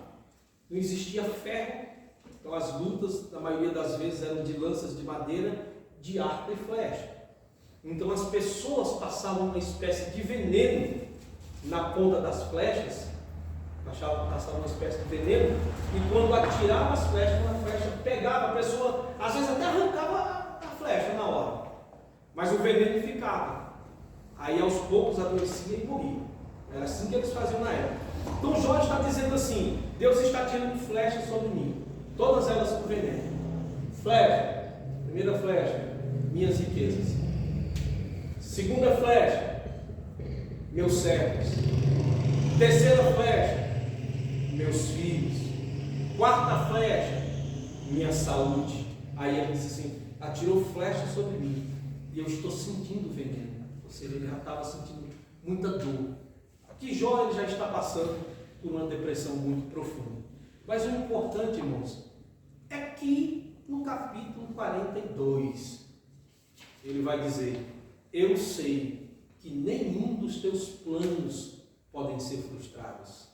não existia ferro, então as lutas, na maioria das vezes, eram de lanças de madeira, de arco e flecha. Então as pessoas passavam uma espécie de veneno na ponta das flechas, passavam uma espécie de veneno, e quando atiravam as flechas, uma flecha pegava, a pessoa às vezes até arrancava a flecha na hora, mas o veneno ficava. Aí aos poucos adoecia e morria. Era assim que eles faziam na época. Então Jó está dizendo assim: Deus está tirando flechas sobre mim, todas elas com veneno. Flecha, primeira flecha, minhas riquezas. Segunda flecha, meus servos. Terceira flecha, meus filhos. Quarta flecha, minha saúde. Aí ele disse assim: atirou flecha sobre mim e eu estou sentindo veneno. Ou seja, ele já estava sentindo muita dor. Aqui Jó ele já está passando por uma depressão muito profunda. Mas o importante, irmãos, é que no capítulo 42 ele vai dizer: eu sei que nenhum dos teus planos podem ser frustrados.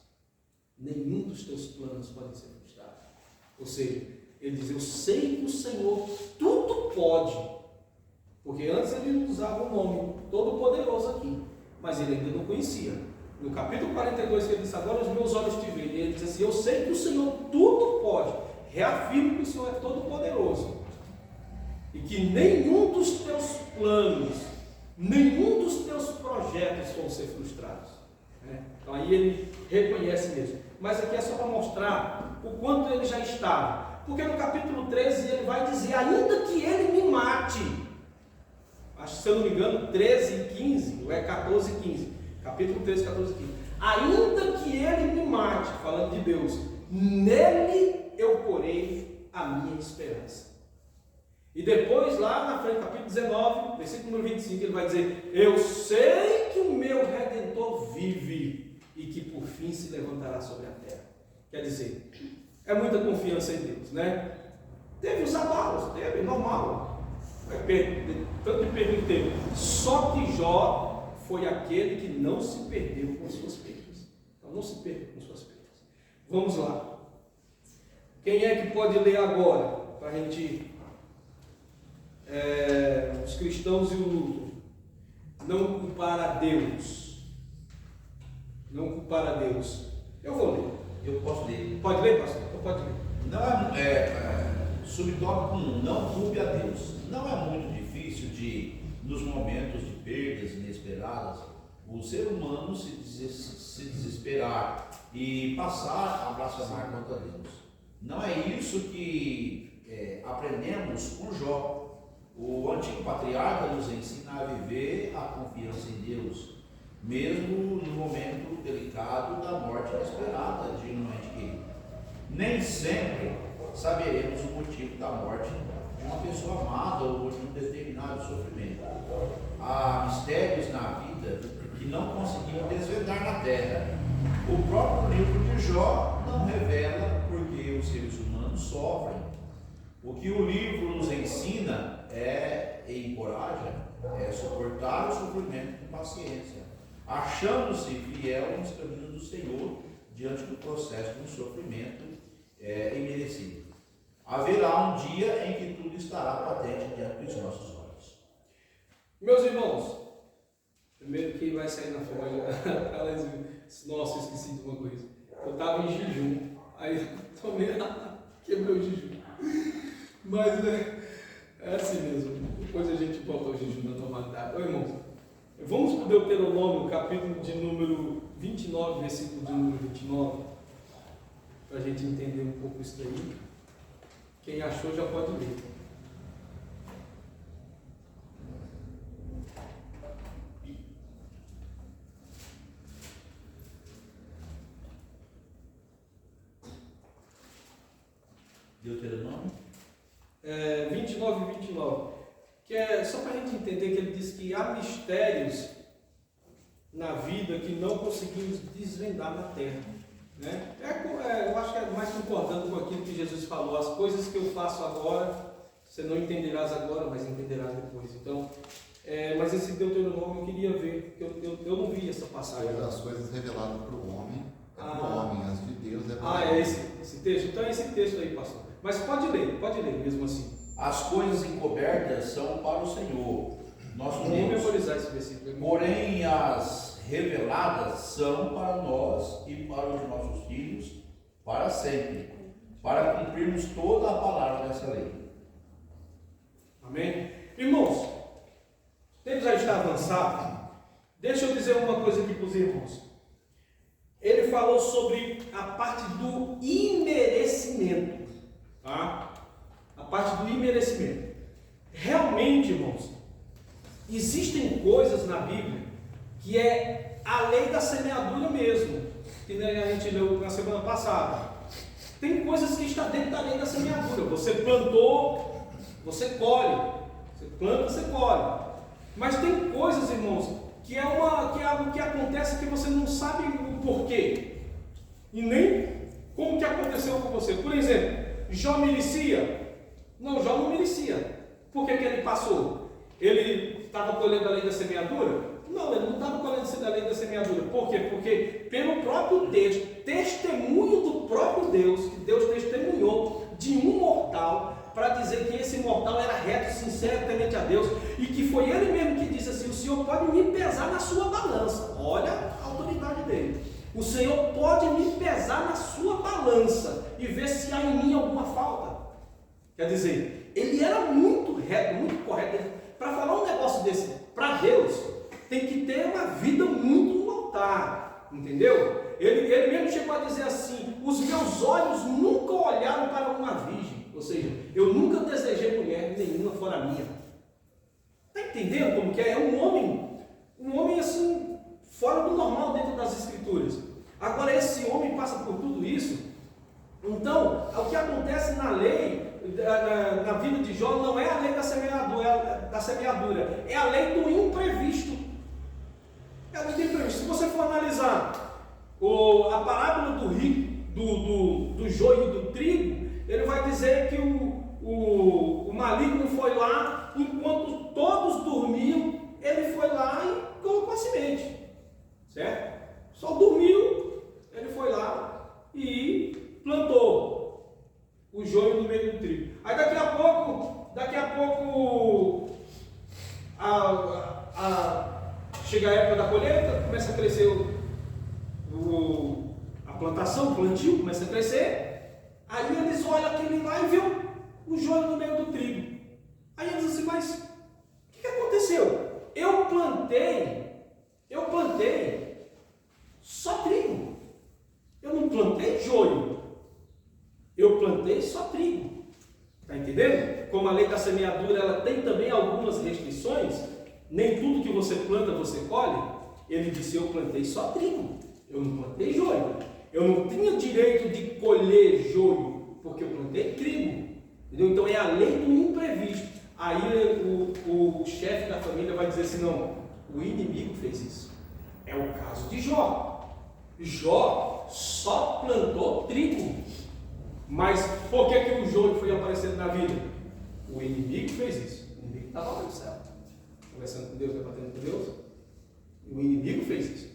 Nenhum dos teus planos podem ser frustrados. Ou seja, ele diz: eu sei que o Senhor tudo pode. Porque antes ele usava o nome Todo-Poderoso aqui, mas ele ainda não conhecia. No capítulo 42 que ele disse: agora os meus olhos te veem. Ele diz assim: eu sei que o Senhor tudo pode. Reafirmo que o Senhor é todo-poderoso. E que nenhum dos teus planos, nenhum dos teus projetos vão ser frustrados. Então aí ele reconhece mesmo. Mas aqui é só para mostrar o quanto ele já estava. Porque no capítulo 13 ele vai dizer: ainda que ele me mate. Acho que, se eu não me engano, 13 e 15, ou é 14 e 15. Capítulo 13, 14 e 15. Ainda que ele me mate, falando de Deus, nele eu porei a minha esperança. E depois, lá na frente, capítulo 19, versículo número 25, ele vai dizer: eu sei que o meu Redentor vive e que por fim se levantará sobre a terra. Quer dizer, é muita confiança em Deus, né? Teve os abalos, teve, normal. Tanto de perder o tempo. Só que Jó foi aquele que não se perdeu com as suas perdas. Então não se perca com suas perdas. Vamos lá. Quem é que pode ler agora? Para a gente, os cristãos e o luto. Não culpar a Deus. Não culpar a Deus. Eu vou ler. Eu posso ler. Pode ler, pastor? Então pode ler. Não subtópico 1, não culpe a Deus. Não é muito difícil nos momentos de perdas inesperadas, o ser humano se desesperar e passar a blasfemar contra Deus. Não é isso que aprendemos com Jó. O antigo patriarca nos ensina a viver a confiança em Deus, mesmo no momento delicado da morte inesperada de um ente querido. Nem sempre saberemos o motivo da morte de uma pessoa amada ou de um determinado sofrimento. Há mistérios na vida que não conseguimos desvendar na terra. O próprio livro de Jó não revela porque os seres humanos sofrem. O que o livro nos ensina e encoraja é suportar o sofrimento com paciência, achando-se fiel nos caminhos do Senhor diante do processo do sofrimento imerecido. Haverá um dia em que tudo estará patente diante dos nossos olhos. Meus irmãos, primeiro que vai sair na folha, nossa, eu esqueci de uma coisa. Eu estava em jejum, aí tomei, quebrei o jejum. Mas é assim mesmo, depois a gente volta ao jejum na normalidade. Ô irmãos, vamos para o Deuteronômio, capítulo de número 29, versículo de número 29, para a gente entender um pouco isso daí. Quem achou já pode ler. Deuteronômio? 29 e 29. Que é só para a gente entender que ele diz que há mistérios na vida que não conseguimos desvendar na terra. Né? Eu acho que é mais concordando com aquilo que Jesus falou. As coisas que eu faço agora, você não entenderás agora, mas entenderás depois. Então, mas esse Deuteronômio eu queria ver, porque eu não vi essa passagem. As coisas reveladas para o homem, para o homem, as de Deus é para o é homem. esse texto? Então é esse texto aí, pastor. Mas pode ler mesmo assim. As coisas encobertas são para o Senhor, nosso Vou Deus. memorizar esse versículo. Porém, as reveladas são para nós e para os nossos filhos para sempre, para cumprirmos toda a palavra dessa lei. Amém? Irmãos, o tempo já está avançado. Deixa eu dizer uma coisa aqui para os irmãos. Ele falou sobre a parte do imerecimento. Tá? A parte do imerecimento. Realmente, irmãos, existem coisas na Bíblia que é a lei da semeadura mesmo, que a gente leu na semana passada. Tem coisas que estão dentro da lei da semeadura. Você plantou, você colhe. Você planta, você colhe. Mas tem coisas, irmãos, que é algo que acontece que você não sabe o porquê. E nem como que aconteceu com você. Por exemplo, Jó merecia? Não, Jó não merecia. Por que ele passou? Ele estava colhendo a lei da semeadura? Não, ele não estava colhendo a lei da semeadura. Por quê? Porque pelo próprio texto, testemunho do próprio Deus, que Deus testemunhou de um mortal, para dizer que esse mortal era reto, sincero, temente a Deus, e que foi ele mesmo que disse assim: o Senhor pode me pesar na sua balança. Olha a autoridade dele. O Senhor pode me pesar na sua balança e ver se há em mim alguma falta. Quer dizer, ele era muito reto, muito correto. Para falar um negócio desse para Deus, tem que ter uma vida muito no altar, entendeu? Ele mesmo chegou a dizer assim: os meus olhos nunca olharam para uma virgem, ou seja, eu nunca desejei mulher nenhuma fora minha. Está entendendo como que é? É um homem assim, fora do normal dentro das escrituras. Agora esse homem passa por tudo isso. Então, o que acontece na lei, na vida de Jó, não é a lei da semeadura, é a lei do imprevisto. É a lei do imprevisto. Se você for analisar a parábola do joio e do trigo, ele vai dizer que o maligno foi lá, enquanto todos dormiam, ele foi lá e colocou a semente, certo? Só dormiu, ele foi lá e plantou. chega a época da colheita, começa a crescer a plantação, o plantio começa a crescer. Aí eles olham aquele lá e vê o joio no meio do trigo. Aí eles dizem assim, mas o que aconteceu? Eu plantei só trigo. Eu não plantei joio. Eu plantei só trigo. Está entendendo? Como a lei da semeadura, ela tem também algumas restrições. Nem tudo que você planta, você colhe. Ele disse, eu plantei só trigo. Eu não plantei joio. Eu não tinha direito de colher joio, porque eu plantei trigo. Entendeu? Então é a lei do imprevisto. Aí o chefe da família vai dizer assim, não, o inimigo fez isso. É o caso de Jó. Jó só plantou trigo. Mas por que o joio foi aparecendo na vida? O inimigo fez isso. O inimigo estava lá no céu, conversando com Deus, debatendo com Deus. O inimigo fez isso.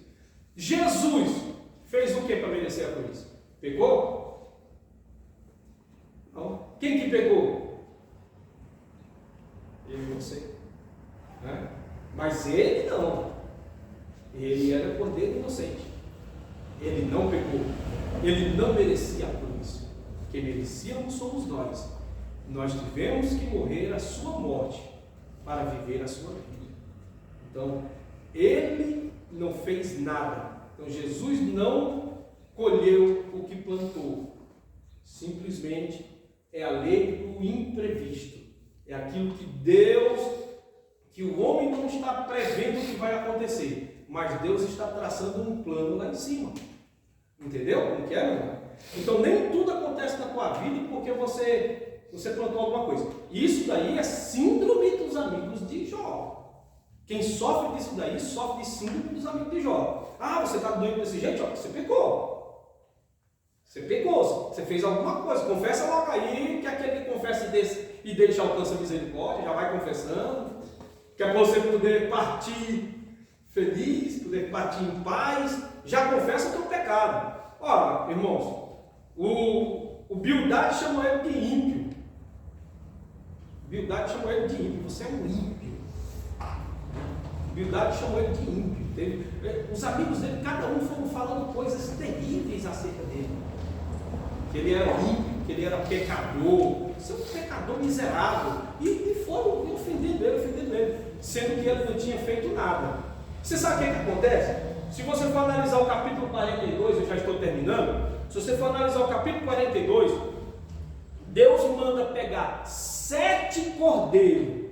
Jesus fez o que para merecer a cruz? Pecou? Não. Quem que pecou? Eu e você. Né? Mas ele não. Ele era cordeiro inocente. Ele não pecou. Ele não merecia a cruz. Quem merecíamos somos nós. Nós tivemos que morrer a sua morte para viver a sua vida. Então, ele não fez nada. Então, Jesus não colheu o que plantou. Simplesmente é a lei do imprevisto. É aquilo que Deus, que o homem não está prevendo o que vai acontecer, mas Deus está traçando um plano lá em cima. Entendeu como que é, meu irmão? Então nem tudo acontece na tua vida porque você plantou alguma coisa. Isso daí é síndrome dos amigos de Jó. Quem sofre disso daí, sofre de síndrome dos amigos de Jó. Ah, você está doendo desse jeito? Ó, você pecou. Você pecou, você fez alguma coisa. Confessa logo aí, que aquele que confessa e deixa alcança a misericórdia, já vai confessando. Que é para você poder partir feliz, poder partir em paz. Já confessa o teu pecado. Olha, irmãos, o Bildade chamou ele de ímpio. Bildade chamou ele de ímpio. Você é um ímpio. Bildade chamou ele de ímpio. Os amigos dele, cada um foram falando coisas terríveis acerca dele. Que ele era ímpio, que ele era pecador. Você é um pecador miserável. E foram ofendendo ele, sendo que ele não tinha feito nada. Você sabe o que acontece? Se você for analisar o capítulo 42, eu já estou terminando. Se você for analisar o capítulo 42, Deus manda pegar 7 cordeiros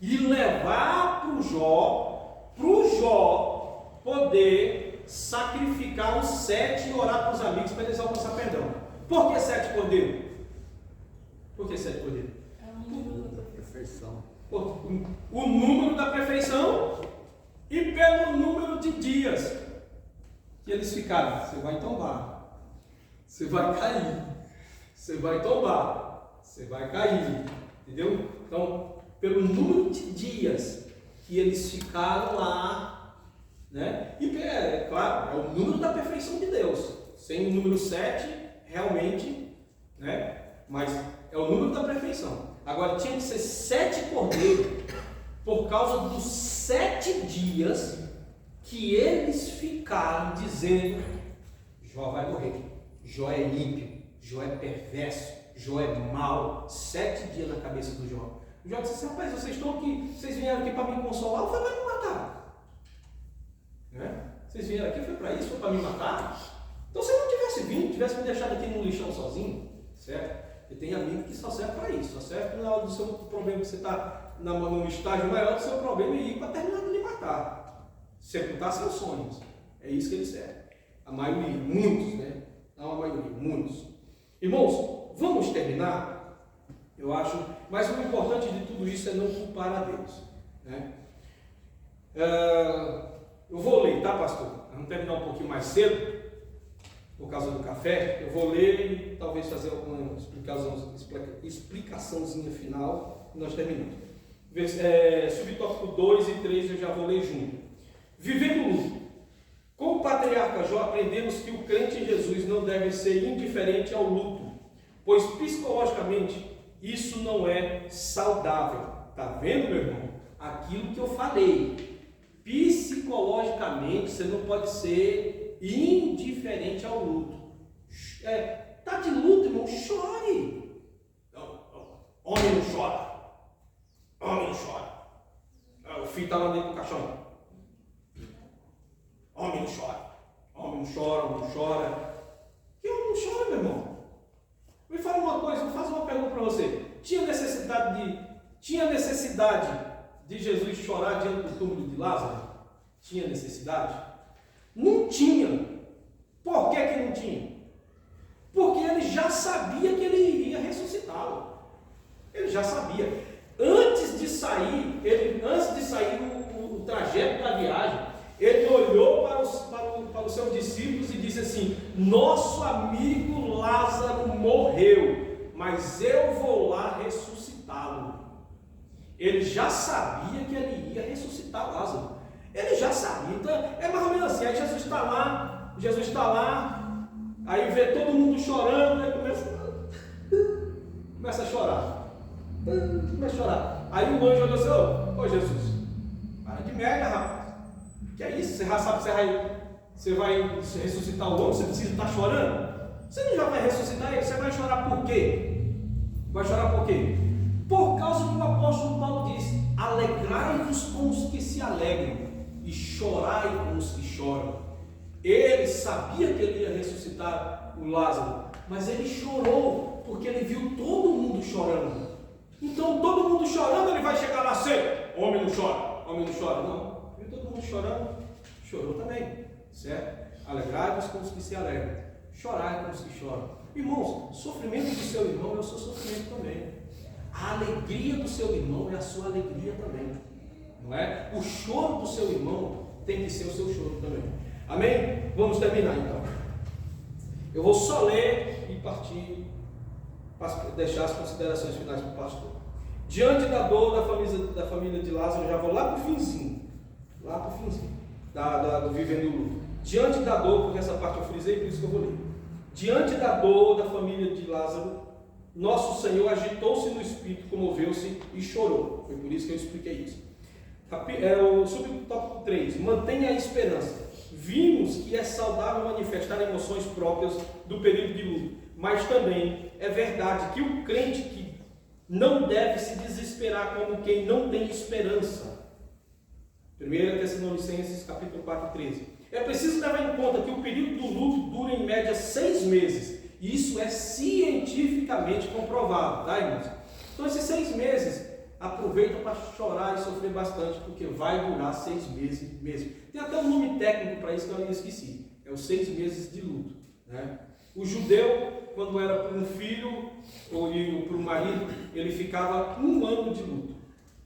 e levar para o Jó poder sacrificar os 7 e orar para os amigos para eles alcançar perdão. Por que 7 cordeiros? Por que 7 cordeiros? É o número da Perfeição. O número da perfeição e pelo número de dias que eles ficaram. Você vai tombar, você vai cair, você vai tombar, você vai cair, entendeu? Então, pelo número de dias que eles ficaram lá, né? E é claro, é o número da perfeição de Deus. Sem o número 7, realmente, né? Mas é o número da perfeição. Agora tinha que ser 7 cordeiros por causa dos 7 dias que eles ficaram dizendo: Jó vai morrer, Jó é ímpio, Jó é perverso, Jó é mau. 7 dias na cabeça do Jó. O Jó disse assim: rapaz, vocês estão aqui, vocês vieram aqui para me consolar ou foi para me matar? Né? Vocês vieram aqui, foi para isso, foi para me matar? Então se eu não tivesse vindo, tivesse me deixado aqui no lixão sozinho, certo? Porque tem amigo que só serve para isso, só serve na hora do seu problema que você está no estágio maior do seu problema e ir para terminar de lhe matar, sepultar seus sonhos. É isso que ele serve. A maioria, muitos, né? Não a maioria, muitos. Irmãos, vamos terminar? Eu acho, mas o importante de tudo isso é não culpar a Deus, né? Eu vou ler, tá, pastor? Vamos terminar um pouquinho mais cedo, por causa do café. Eu vou ler e talvez fazer alguma explicaçãozinha final e nós terminamos. Subtópico 2 e 3 eu já vou ler junto. Vivendo o luto. Com o patriarca Jó, aprendemos que o crente em Jesus não deve ser indiferente ao luto, pois psicologicamente isso não é saudável. Tá vendo, meu irmão? Aquilo que eu falei. Psicologicamente, você não pode ser indiferente ao luto. Tá de luto, irmão? Chore. Homem não chora. Homem não chora. O filho está lá dentro do caixão. Homem não chora. Homem não chora, homem não chora. Que homem não chora, meu irmão? Me fala uma coisa, faz uma pergunta para você. Tinha necessidade de Jesus chorar diante do túmulo de Lázaro? Tinha necessidade? Não tinha. Por que não tinha? Porque ele já sabia que ele iria ressuscitá-lo. Ele já sabia. Antes de sair o trajeto da viagem, ele olhou para os seus discípulos e disse assim: nosso amigo Lázaro morreu, mas eu vou lá ressuscitá-lo. Ele já sabia que ele ia ressuscitar Lázaro. Ele já sabia. Então é mais ou menos assim. Aí Jesus está lá, aí vê todo mundo chorando, aí começa a chorar. Começa a chorar. Aí o anjo olhou assim: ô Jesus, para de merda, rapaz. Que é isso? Você já sabe que você vai ressuscitar o homem, você precisa estar chorando? Você não já vai ressuscitar ele? Você vai chorar por quê? Vai chorar por quê? Por causa que o apóstolo Paulo diz: alegrai-vos com os que se alegram e chorai com os que choram. Ele sabia que ele ia ressuscitar o Lázaro, mas ele chorou porque ele viu todo mundo chorando. Então todo mundo chorando, ele vai chegar lá cedo. Homem não chora, homem não chora. Não, viu todo mundo chorando, chorou também, certo? Alegrai-vos com os que se alegram, chorai com os que choram. Irmãos, o sofrimento do seu irmão é o seu sofrimento também. A alegria do seu irmão é a sua alegria também, não é? O choro do seu irmão tem que ser o seu choro também. Amém? Vamos terminar então. Eu vou só ler e partir para deixar as considerações finais para o pastor. Diante da dor da família de Lázaro, eu já vou lá para o finzinho, do vivendo o luto. Diante da dor, porque essa parte eu frisei, por isso que eu vou ler. Diante da dor da família de Lázaro, nosso Senhor agitou-se no espírito, comoveu-se e chorou. Foi por isso que eu expliquei isso. O subtópico 3, mantenha a esperança. Vimos que é saudável manifestar emoções próprias do período de luto, mas também é verdade que o crente que não deve se desesperar como quem não tem esperança. 1 Tessalonicenses capítulo 4, 13. É preciso levar em conta que o período do luto dura em média 6 meses. Isso é cientificamente comprovado, tá, irmãos? Então esses 6 meses, aproveita para chorar e sofrer bastante, porque vai durar 6 meses mesmo. Tem até um nome técnico para isso que eu esqueci. É os 6 meses de luto, né? O judeu, quando era para um filho ou para um marido, ele ficava 1 ano de luto.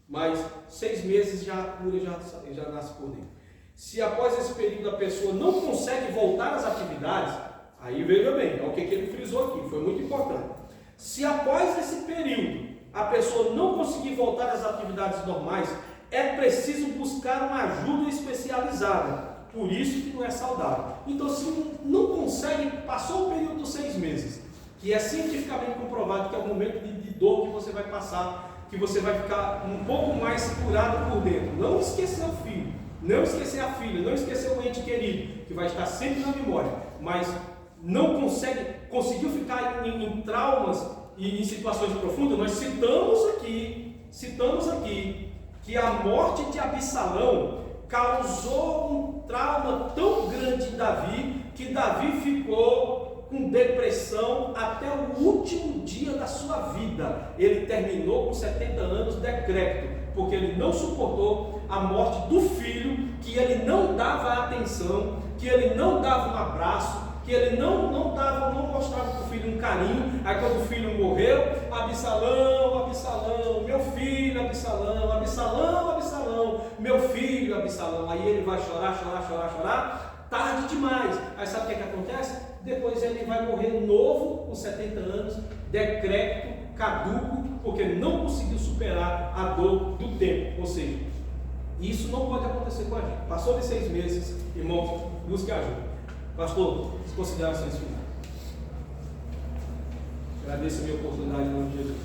Mas 6 meses já a cura já nasce por dentro. Se após esse período a pessoa não consegue voltar às atividades, aí veja bem, é o que ele frisou aqui, foi muito importante. Se após esse período a pessoa não conseguir voltar às atividades normais, é preciso buscar uma ajuda especializada. Por isso que não é saudável. Então, se não consegue, passou o período dos 6 meses, que é cientificamente comprovado que é o momento de dor que você vai passar, que você vai ficar um pouco mais curado por dentro. Não esquecer o filho, não esquecer a filha, não esquecer o ente querido, que vai estar sempre na memória, mas não conseguiu ficar em traumas e em situações profundas. Nós citamos aqui que a morte de Absalão causou um trauma tão grande em Davi, que Davi ficou com depressão até o último dia da sua vida. Ele terminou com 70 anos decrépito, porque ele não suportou a morte do filho, que ele não dava atenção, que ele não dava um abraço, que ele não mostrava para o filho um carinho. Aí quando o filho morreu, Absalão, meu filho, Absalão, meu filho, Absalão. Aí ele vai chorar, tarde demais. Aí sabe o que acontece? Depois ele vai morrer novo, com 70 anos, decrépito, caduco, porque ele não conseguiu superar a dor do tempo. Ou seja, isso não pode acontecer com a gente. Passou de 6 meses, irmãos, busque ajuda. Pastor, as considerações finais. Agradeço a minha oportunidade em nome de Jesus.